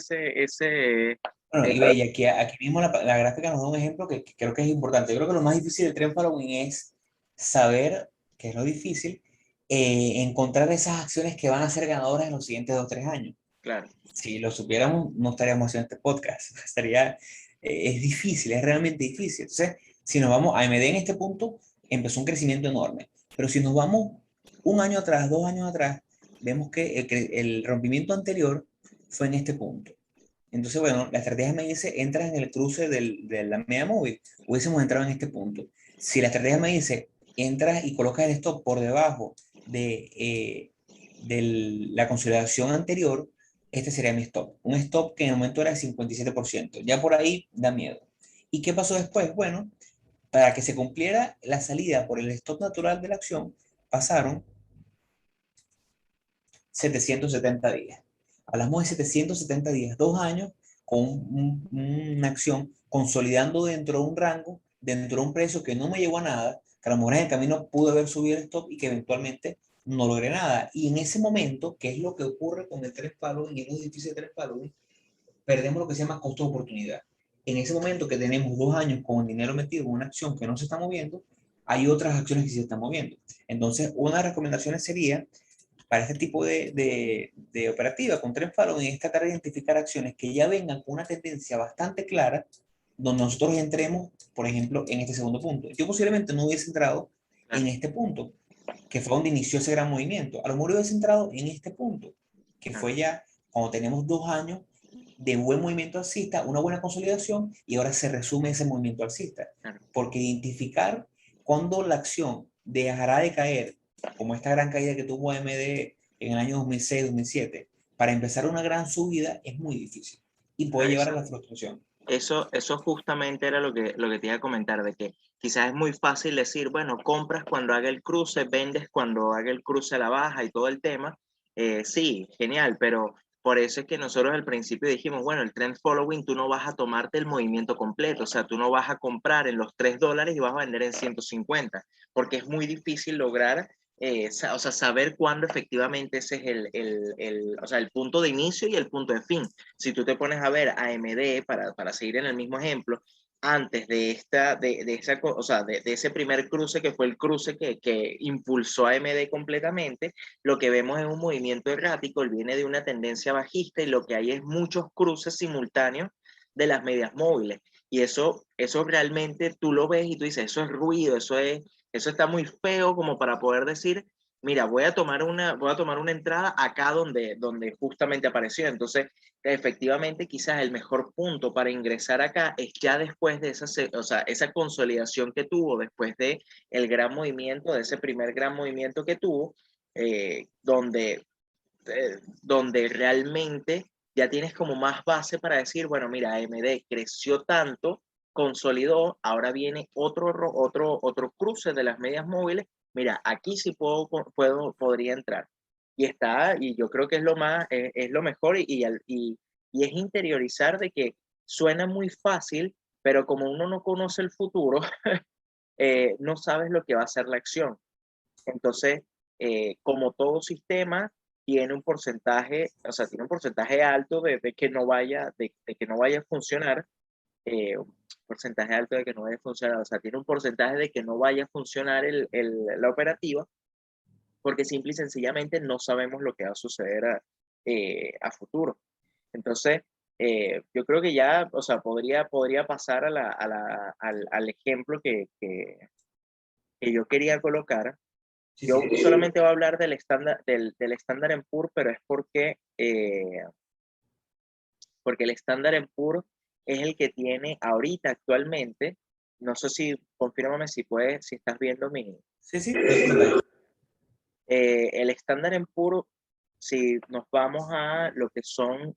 Bueno, y eh, ve, y aquí mismo la gráfica nos da un ejemplo que creo que es importante. Yo creo que lo más difícil del trend following es saber, que es lo difícil, encontrar esas acciones que van a ser ganadoras en los siguientes 2 o 3 años. claro, Si lo supiéramos, no estaríamos haciendo este podcast. Es difícil, es realmente difícil. Entonces, si nos vamos, AMD en este punto empezó un crecimiento enorme, pero si nos vamos un año atrás, 2 años atrás, vemos que el rompimiento anterior fue en este punto. Entonces, bueno, la estrategia me dice, entras en el cruce de la media móvil, hubiésemos entrado en este punto. Si la estrategia me dice, entras y colocas el stop por debajo de la consolidación anterior, este sería mi stop. Un stop que en el momento era de 57%. Ya por ahí da miedo. ¿Y qué pasó después? Bueno, para que se cumpliera la salida por el stop natural de la acción, pasaron 770 días. Hablamos de 770 días, 2 años con una acción consolidando dentro de un rango, dentro de un precio que no me llevó a nada, que a lo mejor en el camino pude haber subido el stop y que eventualmente no logré nada. Y en ese momento, ¿qué es lo que ocurre con el tres palos y el difícil de tres palos? Perdemos lo que se llama costo de oportunidad. En ese momento que tenemos 2 años con el dinero metido en una acción que no se está moviendo, hay otras acciones que sí se están moviendo. Entonces, una de las recomendaciones sería para este tipo de operativa con Trend Following es tratar de identificar acciones que ya vengan con una tendencia bastante clara, donde nosotros entremos, por ejemplo, en este segundo punto. Yo posiblemente no hubiese entrado en claro, este punto, que fue donde inició ese gran movimiento. A lo mejor hubiese entrado en este punto, que claro, fue ya cuando tenemos 2 años de buen movimiento alcista, una buena consolidación, y ahora se resume ese movimiento alcista. claro. Porque identificar cuándo la acción dejará de caer, como esta gran caída que tuvo AMD en el año 2006-2007, para empezar una gran subida es muy difícil y puede llevar a Eso, la frustración. eso justamente era lo que te iba a comentar, de que quizás es muy fácil decir, bueno, compras cuando haga el cruce, vendes cuando haga el cruce a la baja y todo el tema. Sí, genial, pero por eso es que nosotros al principio dijimos, bueno, el trend following, tú no vas a tomarte el movimiento completo, o sea, tú no vas a comprar en los $3 y vas a vender en 150, porque es muy difícil lograr o sea, saber cuándo efectivamente ese es o sea, el punto de inicio y el punto de fin. Si tú te pones a ver AMD, para seguir en el mismo ejemplo, antes o sea, de ese primer cruce que fue el cruce que impulsó a AMD completamente, lo que vemos es un movimiento errático, él viene de una tendencia bajista y lo que hay es muchos cruces simultáneos de las medias móviles. Y eso realmente tú lo ves y tú dices, eso es ruido, eso está muy feo como para poder decir, mira, voy a tomar una entrada acá donde justamente apareció. Entonces, efectivamente, quizás el mejor punto para ingresar acá es ya después de o sea, esa consolidación que tuvo, después de el gran movimiento, de ese primer gran movimiento que tuvo, eh, donde, donde realmente ya tienes como más base para decir, bueno, mira, AMD creció tanto, consolidó, ahora viene otro cruce de las medias móviles, mira, aquí sí podría entrar. Y yo creo que es lo mejor y es interiorizar de que suena muy fácil, pero como uno no conoce el futuro, no sabes lo que va a ser la acción. Entonces, como todo sistema, tiene un porcentaje, o sea, tiene un porcentaje alto de que no vaya a funcionar. Eh, porcentaje alto de que no vaya a funcionar, o sea, tiene un porcentaje de que no vaya a funcionar la operativa, porque simple y sencillamente no sabemos lo que va a suceder a futuro. Entonces, yo creo que ya, o sea, podría pasar al ejemplo que yo quería colocar. Sí, Yo sí. solamente voy a hablar del Standard Poor's, pero es porque el Standard Poor's es el que tiene ahorita actualmente, no sé si, confírmame si puedes, si estás viendo Sí, sí, en pantalla. el Standard Poor's, si nos vamos a lo que son,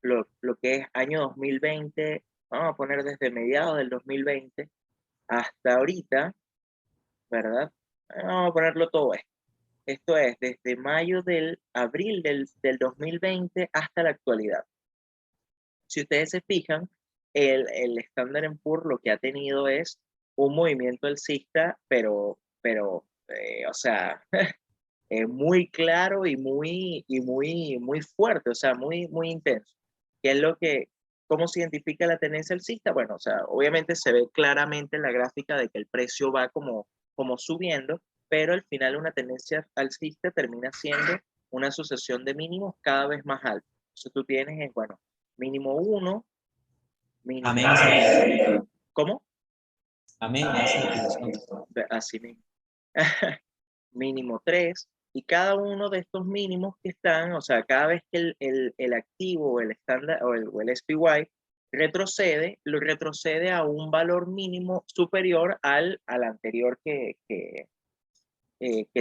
lo que es año 2020, vamos a poner desde mediados del 2020 hasta ahorita, ¿verdad? Vamos a ponerlo todo esto. Esto es desde abril del 2020 hasta la actualidad. Si ustedes se fijan, el Standard Poor's lo que ha tenido es un movimiento alcista, o sea, muy claro muy fuerte, o sea, muy intenso. ¿Qué es cómo se identifica la tendencia alcista? Bueno, o sea, obviamente se ve claramente en la gráfica de que el precio va como subiendo, pero al final una tendencia alcista termina siendo una sucesión de mínimos cada vez más altos. Entonces tú tienes, bueno, mínimo 1, mínimo Amén, esa afirmación. 2. ¿Cómo? Amén, a esa afirmación. Así mismo. Mínimo 3, y cada uno de estos mínimos que están, o sea, cada vez que el activo o el estándar o el SPY retrocede, lo retrocede a un valor mínimo superior al anterior que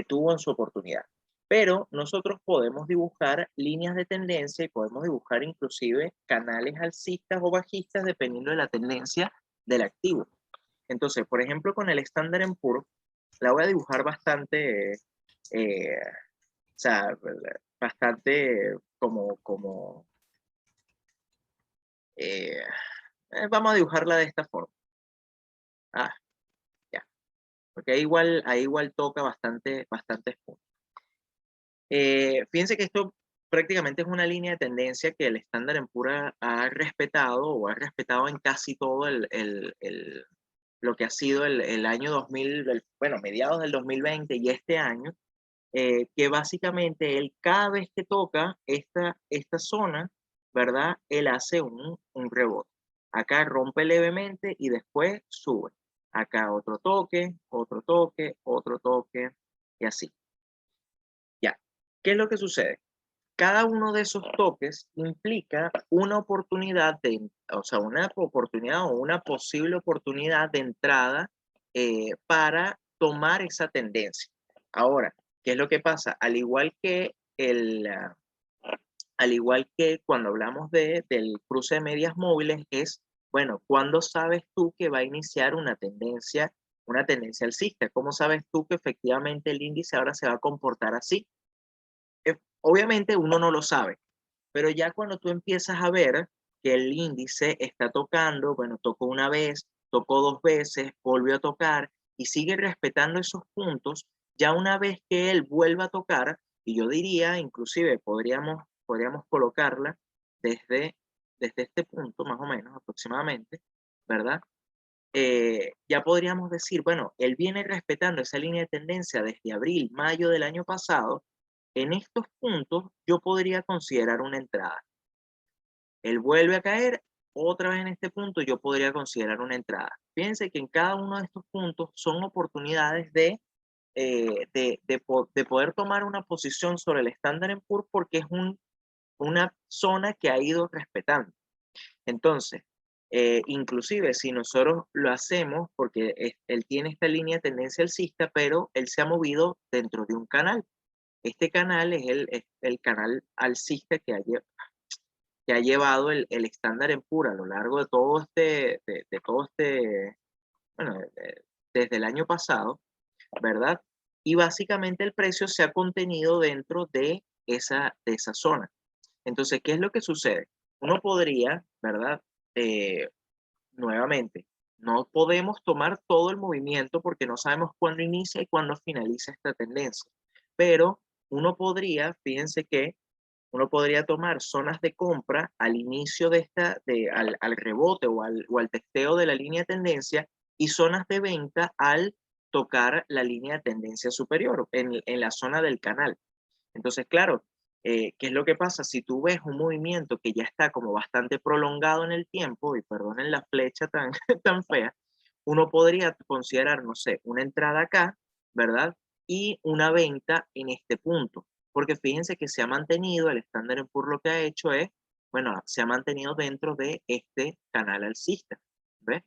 tuvo en su oportunidad. Pero nosotros podemos dibujar líneas de tendencia y podemos dibujar inclusive canales alcistas o bajistas dependiendo de la tendencia del activo. Entonces, por ejemplo, con el Standard Poor's, la voy a dibujar o sea, bastante eh, vamos a dibujarla de esta forma. Ah, ya, porque ahí igual toca bastantes puntos. Fíjense que esto prácticamente es una línea de tendencia que el Standard Poor's ha respetado o ha respetado en casi todo lo que ha sido el año 2000, bueno, mediados del 2020 y este año, que básicamente él cada vez que toca esta zona, ¿verdad? Él hace un rebote. Acá rompe levemente y después sube. Acá otro toque, otro toque, otro toque y así. Ya. ¿Qué es lo que sucede? Cada uno de esos toques implica una oportunidad o sea, una oportunidad o una posible oportunidad de entrada para tomar esa tendencia. Ahora, ¿qué es lo que pasa? Al igual que cuando hablamos del cruce de medias móviles, bueno, ¿cuándo sabes tú que va a iniciar una tendencia alcista? ¿Cómo sabes tú que efectivamente el índice ahora se va a comportar así? Obviamente uno no lo sabe, pero ya cuando tú empiezas a ver que el índice está tocando, bueno, tocó una vez, tocó dos veces, volvió a tocar y sigue respetando esos puntos, ya una vez que él vuelva a tocar, y yo diría, inclusive podríamos colocarla desde este punto, más o menos, aproximadamente, ¿verdad? Ya podríamos decir, bueno, él viene respetando esa línea de tendencia desde abril, mayo del año pasado. En estos puntos yo podría considerar una entrada. Él vuelve a caer otra vez en este punto, yo podría considerar una entrada. Fíjense que en cada uno de estos puntos son oportunidades de poder tomar una posición sobre el Standard Poor's porque es una zona que ha ido respetando. Entonces, inclusive si nosotros lo hacemos, porque él tiene esta línea de tendencia alcista, pero él se ha movido dentro de un canal. Este canal es el canal alcista que ha llevado el estándar en pura a lo largo de bueno, desde el año pasado, ¿verdad? Y básicamente el precio se ha contenido dentro de esa zona. Entonces, ¿qué es lo que sucede? Uno podría, ¿verdad? Eh, Nuevamente, no podemos tomar todo el movimiento porque no sabemos cuándo inicia y cuándo finaliza esta tendencia. Pero uno podría, fíjense que uno podría tomar zonas de compra al inicio de al rebote o al testeo de la línea de tendencia y zonas de venta al tocar la línea de tendencia superior en la zona del canal. Entonces, claro, ¿qué es lo que pasa? Si tú ves un movimiento que ya está como bastante prolongado en el tiempo, y perdonen la flecha tan, tan fea, uno podría considerar, no sé, una entrada acá, ¿verdad? Y una venta en este punto. Porque fíjense que se ha mantenido, el Standard Poor's lo que ha hecho es, bueno, se ha mantenido dentro de este canal alcista, ¿ves?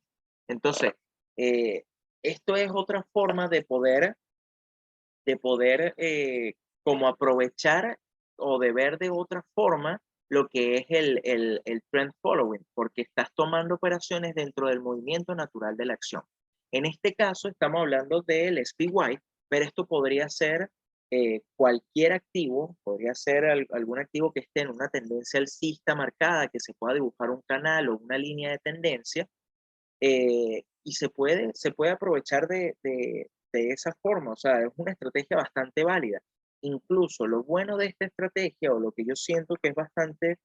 Entonces, eh, esto es otra forma de poder como aprovechar o de ver de otra forma lo que es el trend following, porque estás tomando operaciones dentro del movimiento natural de la acción. En este caso estamos hablando del SPY, pero esto podría ser cualquier activo, podría ser algún activo que esté en una tendencia alcista marcada, que se pueda dibujar un canal o una línea de tendencia, y se puede aprovechar de esa forma, o sea, es una estrategia bastante válida. Incluso lo bueno de esta estrategia, o lo que yo siento que es bastante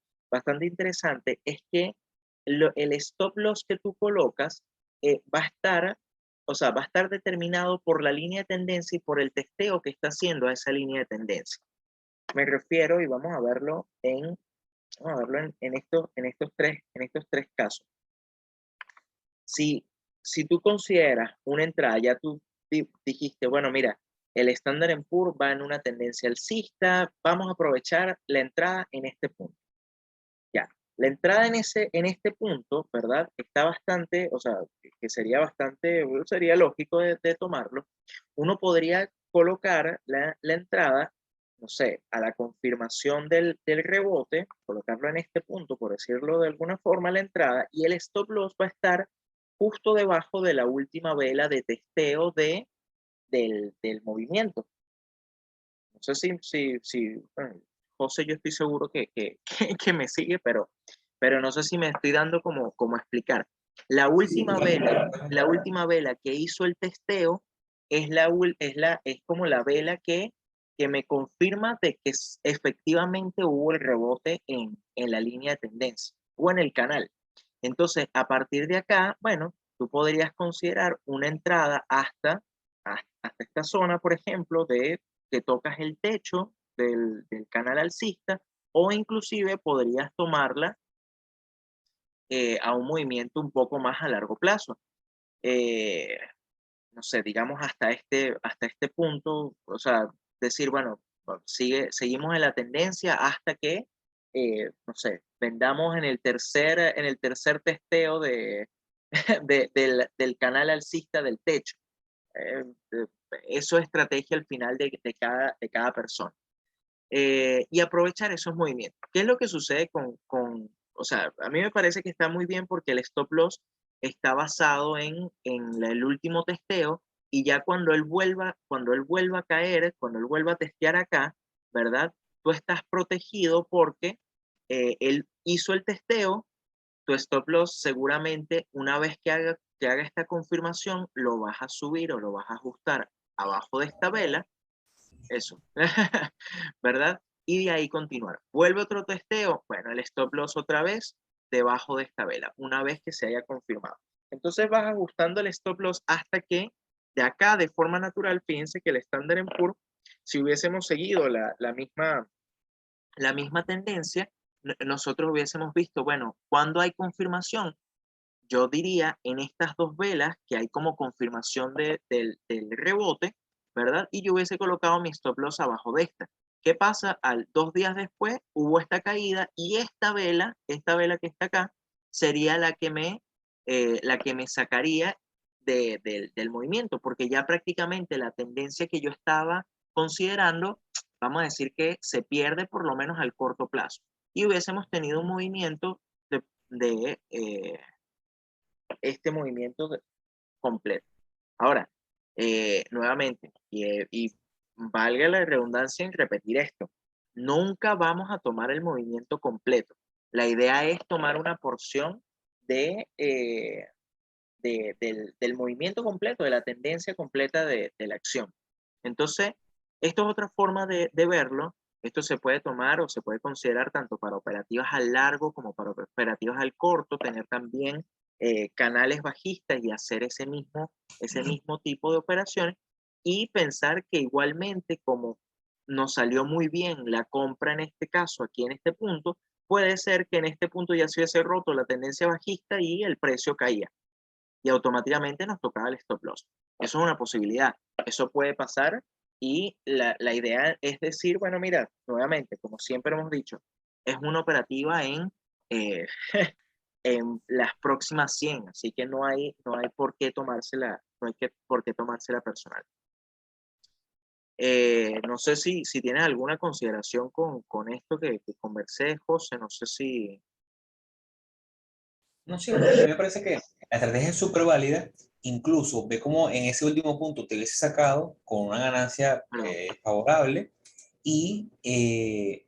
interesante, es que el stop loss que tú colocas va a estar, o sea, va a estar determinado por la línea de tendencia y por el testeo que está haciendo a esa línea de tendencia. Me refiero, y vamos a verlo en estos tres casos. Si, si tú consideras una entrada, ya tú dijiste, bueno, mira, el Standard Poor's va en una tendencia alcista, vamos a aprovechar la entrada en este punto. Ya, la entrada en este punto, ¿verdad? Está bastante, o sea, que sería lógico de tomarlo. Uno podría colocar la entrada, no sé, a la confirmación del rebote, colocarlo en este punto, por decirlo de alguna forma, la entrada, y el stop loss va a estar justo debajo de la última vela de testeo del movimiento. No sé bueno, José, yo estoy seguro que me sigue, pero no sé si me estoy dando como explicar. Sí, La última vela que hizo el testeo es como la vela que me confirma de que efectivamente hubo el rebote en la línea de tendencia o en el canal. Entonces, a partir de acá, bueno, tú podrías considerar una entrada hasta esta zona, por ejemplo, de que tocas el techo del canal alcista, o inclusive podrías tomarla a un movimiento un poco más a largo plazo. Eh, no sé, digamos hasta este punto, o sea, decir, bueno, seguimos en la tendencia hasta que, no sé, vendamos en el tercer testeo del canal alcista del techo. Eh, eh, Eso es estrategia al final de cada persona. Y aprovechar esos movimientos. ¿Qué es lo que sucede o sea, a mí me parece que está muy bien porque el stop loss está basado en el último testeo, y ya cuando él vuelva a caer, cuando él vuelva a testear acá, ¿verdad? Tú estás protegido porque él hizo el testeo, tu stop loss seguramente una vez que haga esta confirmación, lo vas a subir o lo vas a ajustar abajo de esta vela, eso, ¿verdad? Y de ahí continuar. Vuelve otro testeo, bueno, el stop loss otra vez debajo de esta vela, una vez que se haya confirmado. Entonces vas ajustando el stop loss hasta que de acá, de forma natural, fíjense que el Standard Poor's, si hubiésemos seguido la misma tendencia, nosotros hubiésemos visto, bueno, cuando hay confirmación, yo diría en estas dos velas que hay como confirmación del rebote, ¿verdad? Y yo hubiese colocado mi stop loss abajo de esta. ¿Qué pasa? Al 2 días después hubo esta caída, y esta vela que está acá, sería la que me sacaría del movimiento, porque ya prácticamente la tendencia que yo estaba considerando, vamos a decir que se pierde por lo menos al corto plazo. Y hubiésemos tenido un movimiento de este movimiento completo. Ahora, nuevamente, y valga la redundancia en repetir esto, nunca vamos a tomar el movimiento completo. La idea es tomar una porción del movimiento completo, de la tendencia completa de la acción. Entonces, esto es otra forma de verlo. Esto se puede tomar o se puede considerar tanto para operativas al largo como para operativas al corto, tener también canales bajistas y hacer ese mismo tipo de operaciones y pensar que igualmente como nos salió muy bien la compra en este caso, aquí en este punto, puede ser que en este punto ya se hubiese roto la tendencia bajista y el precio caía y automáticamente nos tocaba el stop loss. Eso es una posibilidad, eso puede pasar y la idea es decir, bueno, mira, nuevamente, como siempre hemos dicho, es una operativa eh, en las próximas 100, así que no hay por qué tomársela, no hay que, por qué tomársela personal. No sé si tienes alguna consideración con esto que conversé, José, no sé si... No, sí, a mí me parece que la estrategia es súper válida. Incluso ve cómo en ese último punto te hubiese sacado con una ganancia Perdón, favorable y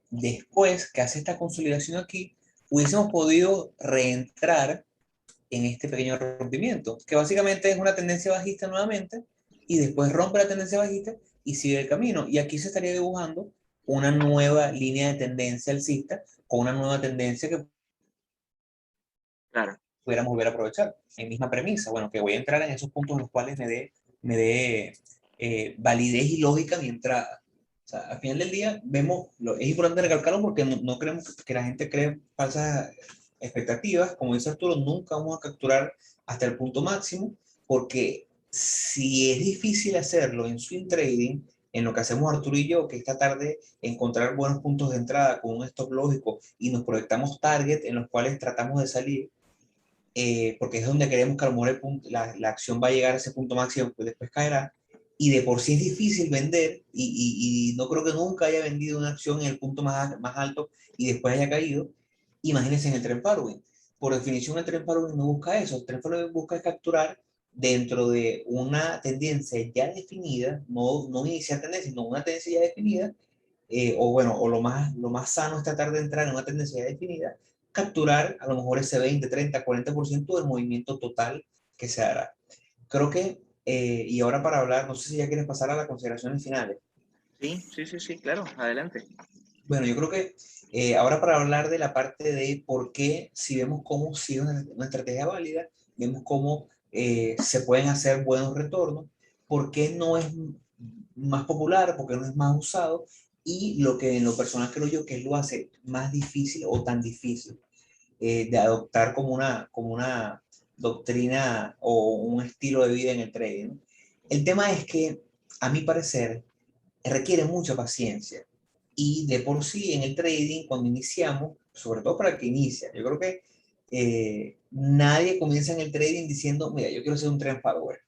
después que hace esta consolidación aquí, hubiésemos podido reentrar en este pequeño rompimiento, que básicamente es una tendencia bajista nuevamente y después rompe la tendencia bajista y sigue el camino. Y aquí se estaría dibujando una nueva línea de tendencia alcista con una nueva tendencia que claro, pudiéramos volver a aprovechar. En misma premisa, bueno, que voy a entrar en esos puntos en los cuales me dé validez y lógica mi entrada. O sea, al final del día, vemos, es importante recalcarlo porque no queremos que la gente cree falsas expectativas. Como dice Arturo, nunca vamos a capturar hasta el punto máximo, porque si es difícil hacerlo en swing trading, en lo que hacemos Arturo y yo, que esta tarde encontrar buenos puntos de entrada con un stop lógico y nos proyectamos target en los cuales tratamos de salir, porque es donde queremos que a lo mejor la acción va a llegar a ese punto máximo, pues después caerá, y de por sí es difícil vender, y no creo que nunca haya vendido una acción en el punto más alto y después haya caído. Imagínense en el trend following. Por definición, el trend following no busca eso. El trend following busca capturar dentro de una tendencia ya definida, no iniciar tendencia, sino una tendencia ya definida, o bueno, o lo más sano es tratar de entrar en una tendencia ya definida, capturar a lo mejor ese 20, 30, 40% del movimiento total que se hará. Creo que, y ahora para hablar, no sé si ya quieres pasar a las consideraciones finales. sí, claro, adelante. Bueno, yo creo que ahora para hablar de la parte de por qué, si vemos cómo sigue una estrategia válida, vemos cómo se pueden hacer buenos retornos, por qué no es más popular, por qué no es más usado, y lo que en lo personal creo yo que lo hace más difícil o tan difícil de adoptar como una doctrina o un estilo de vida en el trading, ¿no? El tema es que, a mi parecer, requiere mucha paciencia. Y de por sí en el trading, cuando iniciamos, sobre todo para el que inicia, yo creo que nadie comienza en el trading diciendo, mira, yo quiero ser un trend follower.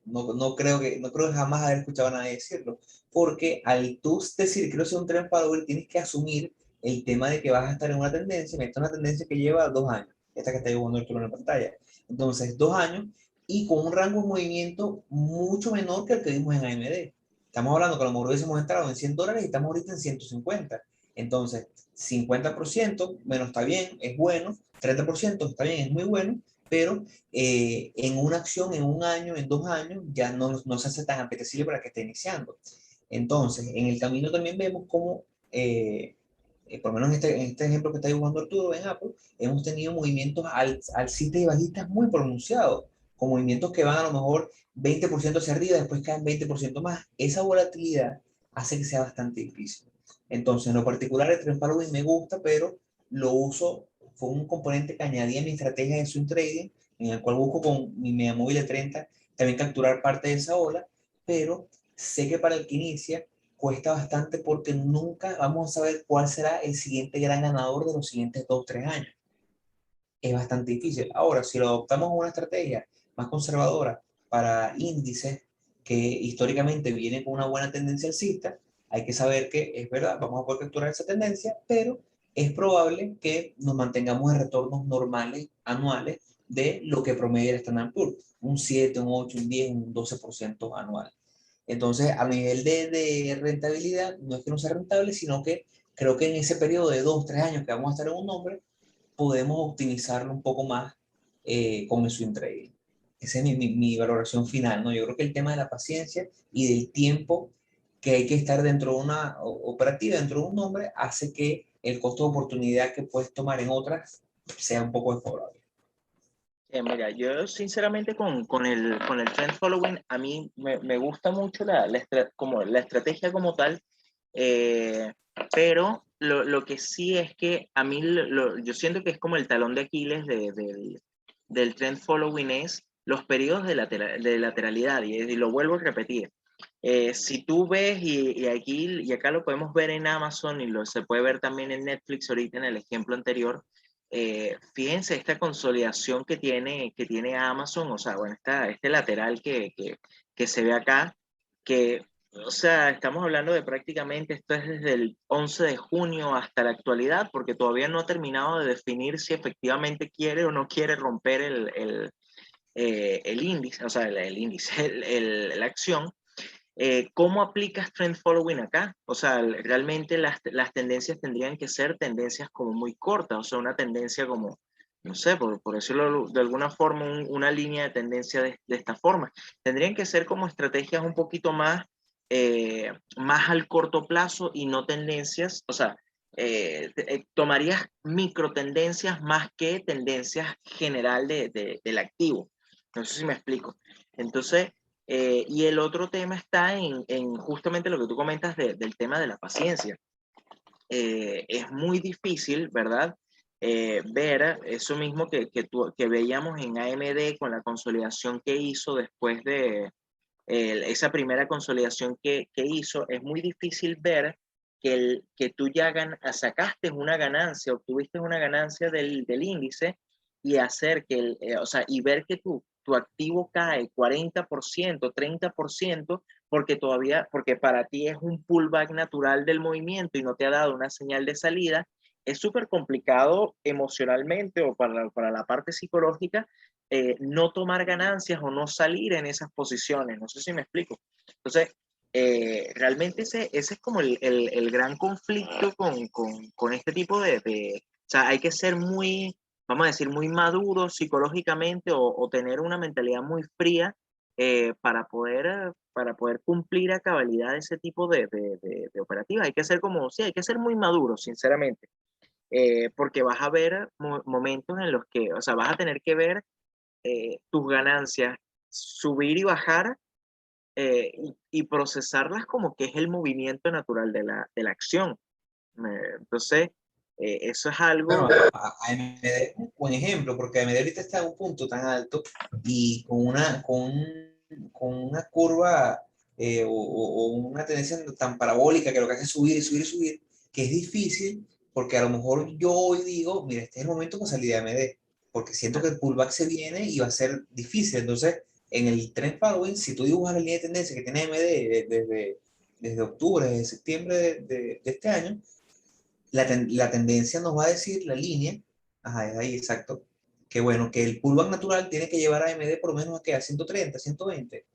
No creo que jamás haber escuchado a nadie decirlo, porque al tú decir quiero ser un trend follower, tienes que asumir el tema de que vas a estar en una tendencia, esta es una tendencia que lleva 2 años, esta que está dibujando el en la pantalla. Entonces, 2 años y con un rango de movimiento mucho menor que el que vimos en AMD. Estamos hablando que a lo mejor hubiésemos entrado en $100 y estamos ahorita en 150. Entonces, 50% menos está bien, es bueno, 30% está bien, es muy bueno, pero en una acción, en un año, en 2 años, ya no se hace tan apetecible para que esté iniciando. Entonces, en el camino también vemos cómo, por lo menos en este ejemplo que está dibujando Arturo en Apple, hemos tenido movimientos alcistas y bajistas muy pronunciados, con movimientos que van a lo mejor 20% hacia arriba, después caen 20% más. Esa volatilidad hace que sea bastante difícil. Entonces, en lo particular, el trend following me gusta, pero lo uso, fue un componente que añadí a mi estrategia de swing trading, en el cual busco con mi media móvil de 30 también capturar parte de esa ola, pero sé que para el que inicia cuesta bastante porque nunca vamos a saber cuál será el siguiente gran ganador de los siguientes 2 o 3 años. Es bastante difícil. Ahora, si lo adoptamos una estrategia más conservadora para índices que históricamente vienen con una buena tendencia alcista, hay que saber que es verdad, vamos a poder capturar esa tendencia, pero es probable que nos mantengamos en retornos normales anuales de lo que promedia el Standard Poor's, un 7, un 8, un 10, un 12% anual. Entonces, a nivel de rentabilidad, no es que no sea rentable, sino que creo que en ese periodo de 2 o 3 años que vamos a estar en un nombre, podemos optimizarlo un poco más con el swing trading. Esa es mi valoración final, ¿no? Yo creo que el tema de la paciencia y del tiempo que hay que estar dentro de una operativa, dentro de un nombre, hace que el costo de oportunidad que puedes tomar en otras sea un poco desfavorable. Mira, yo sinceramente con el trend following, a mí me gusta mucho como la estrategia como tal, eh, pero lo que sí es que a mí yo siento que es como el talón de Aquiles del trend following es los periodos de lateralidad, y lo vuelvo a repetir. Si tú ves, y acá lo podemos ver en Amazon y se puede ver también en Netflix ahorita en el ejemplo anterior, fíjense esta consolidación que tiene Amazon, o sea, bueno, este lateral que se ve acá, que, o sea, estamos hablando de prácticamente, esto es desde el 11 de junio hasta la actualidad, porque todavía no ha terminado de definir si efectivamente quiere o no quiere romper el índice, o sea, el índice, la acción. ¿Cómo aplicas trend following acá? O sea, realmente las tendencias tendrían que ser tendencias como muy cortas, o sea, una tendencia como, no sé, por decirlo de alguna forma, una línea de tendencia de esta forma. Tendrían que ser como estrategias un poquito más al corto plazo y no tendencias, o sea, tomarías micro tendencias más que tendencias general del activo. No sé si me explico. Entonces, y el otro tema está en justamente lo que tú comentas del tema de la paciencia. Es muy difícil, ¿verdad? Ver eso mismo que veíamos en AMD con la consolidación que hizo después de esa primera consolidación que hizo. Es muy difícil ver que tú ya sacaste una ganancia, obtuviste una ganancia del índice y hacer o sea, y ver que tu activo cae 40%, 30%, porque para ti es un pullback natural del movimiento y no te ha dado una señal de salida. Es súper complicado emocionalmente o para la parte psicológica, no tomar ganancias o no salir en esas posiciones. No sé si me explico. Entonces, realmente ese es como el gran conflicto con este tipo o sea, hay que ser muy, vamos a decir, muy maduro psicológicamente o tener una mentalidad muy fría, para poder cumplir a cabalidad ese tipo de operativas. Hay que ser como, sí, hay que ser muy maduro, sinceramente, porque vas a ver momentos en los que, o sea, vas a tener que ver tus ganancias subir y bajar, y procesarlas como que es el movimiento natural de la acción. Entonces, eso es Bueno, algo. AMD es un buen ejemplo, porque AMD ahorita está en un punto tan alto y con una curva o una tendencia tan parabólica que lo que hace es subir y subir y subir, que es difícil, porque a lo mejor yo hoy digo, mira, este es el momento para salir de AMD, porque siento que el pullback se viene y va a ser difícil. Entonces, en el trend following, si tú dibujas la línea de tendencia que tiene AMD desde octubre, desde septiembre de este año, la tendencia nos va a decir la línea, ajá, es ahí exacto, que bueno, que el pullback natural tiene que llevar a AMD por lo menos a 130, 120,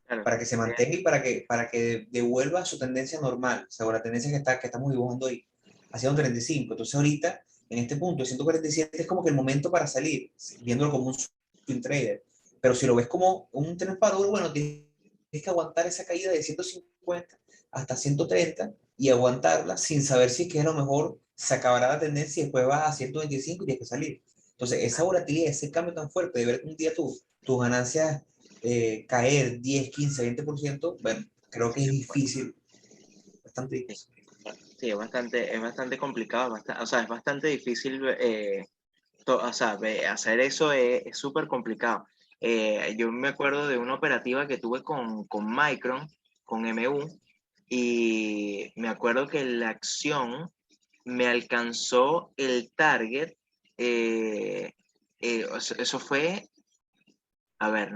Claro, para que se mantenga y para que devuelva su tendencia normal, o sea, la tendencia que estamos dibujando hoy, a 135. Entonces ahorita, en este punto, 147 es como que el momento para salir, viéndolo como un swing trader. Pero si lo ves como un tren para bueno, tienes que aguantar esa caída de 150 hasta 130 y aguantarla sin saber si es que a lo mejor se acabará la tendencia y después vas a 125 y tienes que salir. Entonces, esa volatilidad, ese cambio tan fuerte de ver un día tus ganancias caer 10, 15, 20%, bueno, creo que es difícil, bastante sí, difícil. sí, es bastante complicado, o sea, es bastante difícil, o sea, hacer eso es súper complicado. Yo me acuerdo de una operativa que tuve con Micron, con MU, y me acuerdo que la acción me alcanzó el target. eh, eso fue, a ver,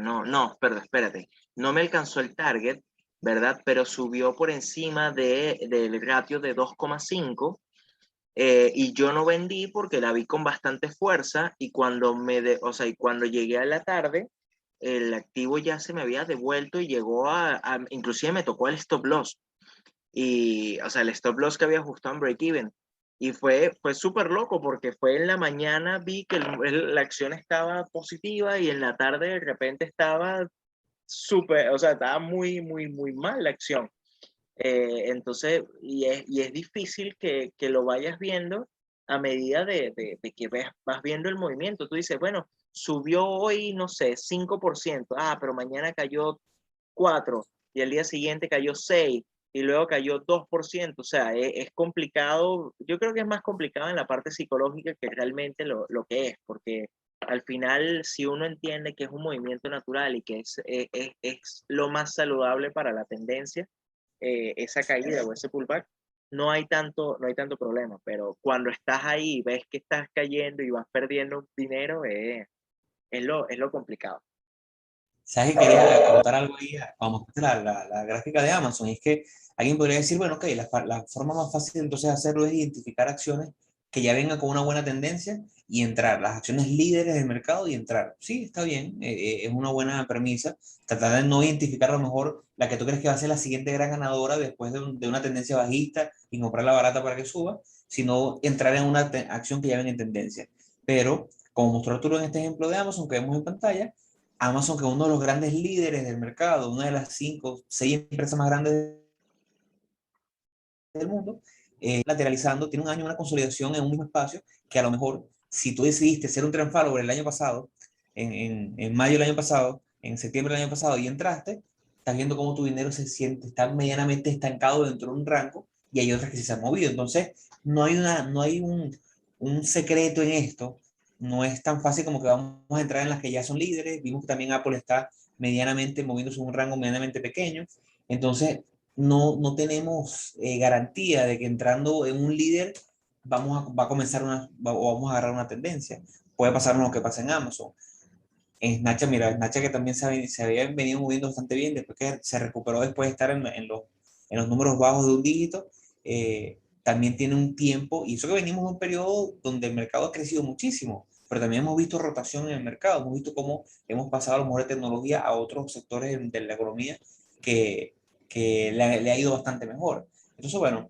perdón, espérate, no me alcanzó el target, ¿verdad? Pero subió por encima del ratio de 2,5, y yo no vendí porque la vi con bastante fuerza y o sea, y cuando llegué a la tarde, el activo ya se me había devuelto y llegó inclusive me tocó el stop loss. Y, o sea, el stop loss que había ajustado en break-even. Y fue súper loco porque fue en la mañana, vi que la acción estaba positiva y en la tarde de repente estaba súper, o sea, estaba muy, muy, muy mal la acción. Entonces, y es difícil que lo vayas viendo a medida de que vas viendo el movimiento. Tú dices, bueno, subió hoy, no sé, 5%, pero mañana cayó 4 y el día siguiente cayó 6 y luego cayó 2%. O sea, es complicado. Yo creo que es más complicado en la parte psicológica que realmente lo que es, porque al final, si uno entiende que es un movimiento natural y que es lo más saludable para la tendencia, esa caída o ese pullback, no hay tanto problema, pero cuando estás ahí y ves que estás cayendo y vas perdiendo dinero, es lo complicado. ¿Sabes que quería acotar algo ahí? Vamos, la gráfica de Amazon. Y es que alguien podría decir, bueno, ok, la forma más fácil entonces de hacerlo es identificar acciones que ya vengan con una buena tendencia y entrar, las acciones líderes del mercado y entrar. Sí, está bien, es una buena premisa. Tratar de no identificar a lo mejor la que tú crees que va a ser la siguiente gran ganadora después de una tendencia bajista y comprarla barata para que suba, sino entrar en una acción que ya venga en tendencia. Pero, como mostró Arturo en este ejemplo de Amazon que vemos en pantalla, Amazon, que es uno de los grandes líderes del mercado, una de las 5, 6 empresas más grandes del mundo, lateralizando, tiene un año una consolidación en un mismo espacio que a lo mejor, si tú decidiste ser un trend follower el año pasado, en mayo del año pasado, en septiembre del año pasado y entraste, estás viendo cómo tu dinero se siente, está medianamente estancado dentro de un rango y hay otras que sí se han movido. Entonces, no hay un secreto en esto. No es tan fácil como que vamos a entrar en las que ya son líderes. Vimos que también Apple está medianamente moviéndose en un rango medianamente pequeño. Entonces, no tenemos garantía de que entrando en un líder va a comenzar o vamos a agarrar una tendencia. Puede pasar lo que pasa en Amazon. En Snapchat, mira, Snapchat que también se había venido moviendo bastante bien, después que se recuperó después de estar en los números bajos de un dígito, también tiene un tiempo, y eso que venimos de un periodo donde el mercado ha crecido muchísimo, pero también hemos visto rotación en el mercado, hemos visto cómo hemos pasado a lo mejor de tecnología a otros sectores de la economía que, le ha ido bastante mejor. Entonces, bueno,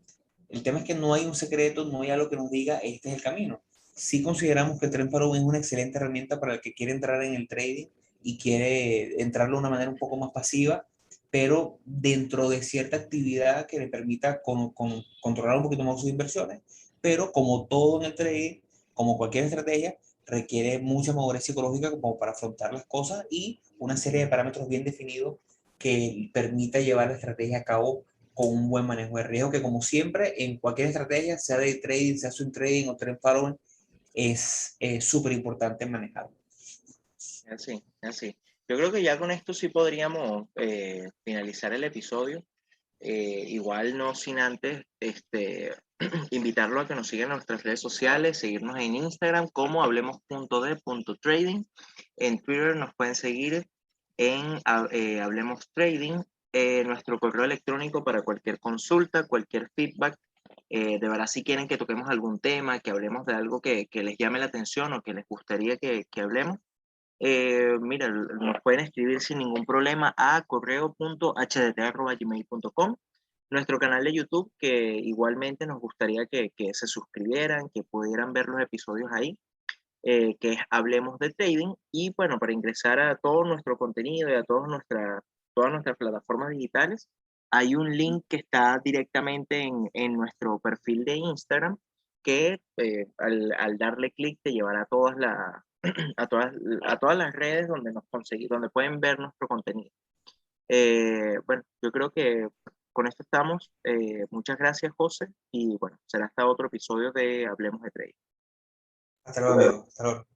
el tema es que no hay un secreto, no hay algo que nos diga este es el camino. Sí consideramos que el Trend Follow es una excelente herramienta para el que quiere entrar en el trading y quiere entrarlo de una manera un poco más pasiva, pero dentro de cierta actividad que le permita controlar un poquito más sus inversiones. Pero como todo en el trading, como cualquier estrategia, requiere mucha madurez psicológica como para afrontar las cosas y una serie de parámetros bien definidos que permita llevar la estrategia a cabo con un buen manejo de riesgo, que como siempre en cualquier estrategia, sea de trading, sea swing trading o trend following, es súper importante manejar. Así, así. Yo creo que ya con esto sí podríamos finalizar el episodio. Igual no sin antes invitarlo a que nos sigan en nuestras redes sociales, seguirnos en Instagram como hablemos.de.trading. En Twitter nos pueden seguir en Hablemos Trading. Nuestro correo electrónico para cualquier consulta, cualquier feedback. De verdad, si quieren que toquemos algún tema, que hablemos de algo que les llame la atención o que les gustaría que hablemos, mira, nos pueden escribir sin ningún problema a correo.hdt@gmail.com. Nuestro canal de YouTube, que igualmente nos gustaría que se suscribieran, que pudieran ver los episodios ahí, que es Hablemos de Trading. Y bueno, para ingresar a todo nuestro contenido y a todas nuestras plataformas digitales, hay un link que está directamente en nuestro perfil de Instagram, que al darle clic te llevará a a todas, a todas las redes donde donde pueden ver nuestro contenido. Bueno, yo creo que con esto estamos. Muchas gracias, José, y bueno, será hasta otro episodio de Hablemos de Trading. Hasta luego, amigo. Hasta luego.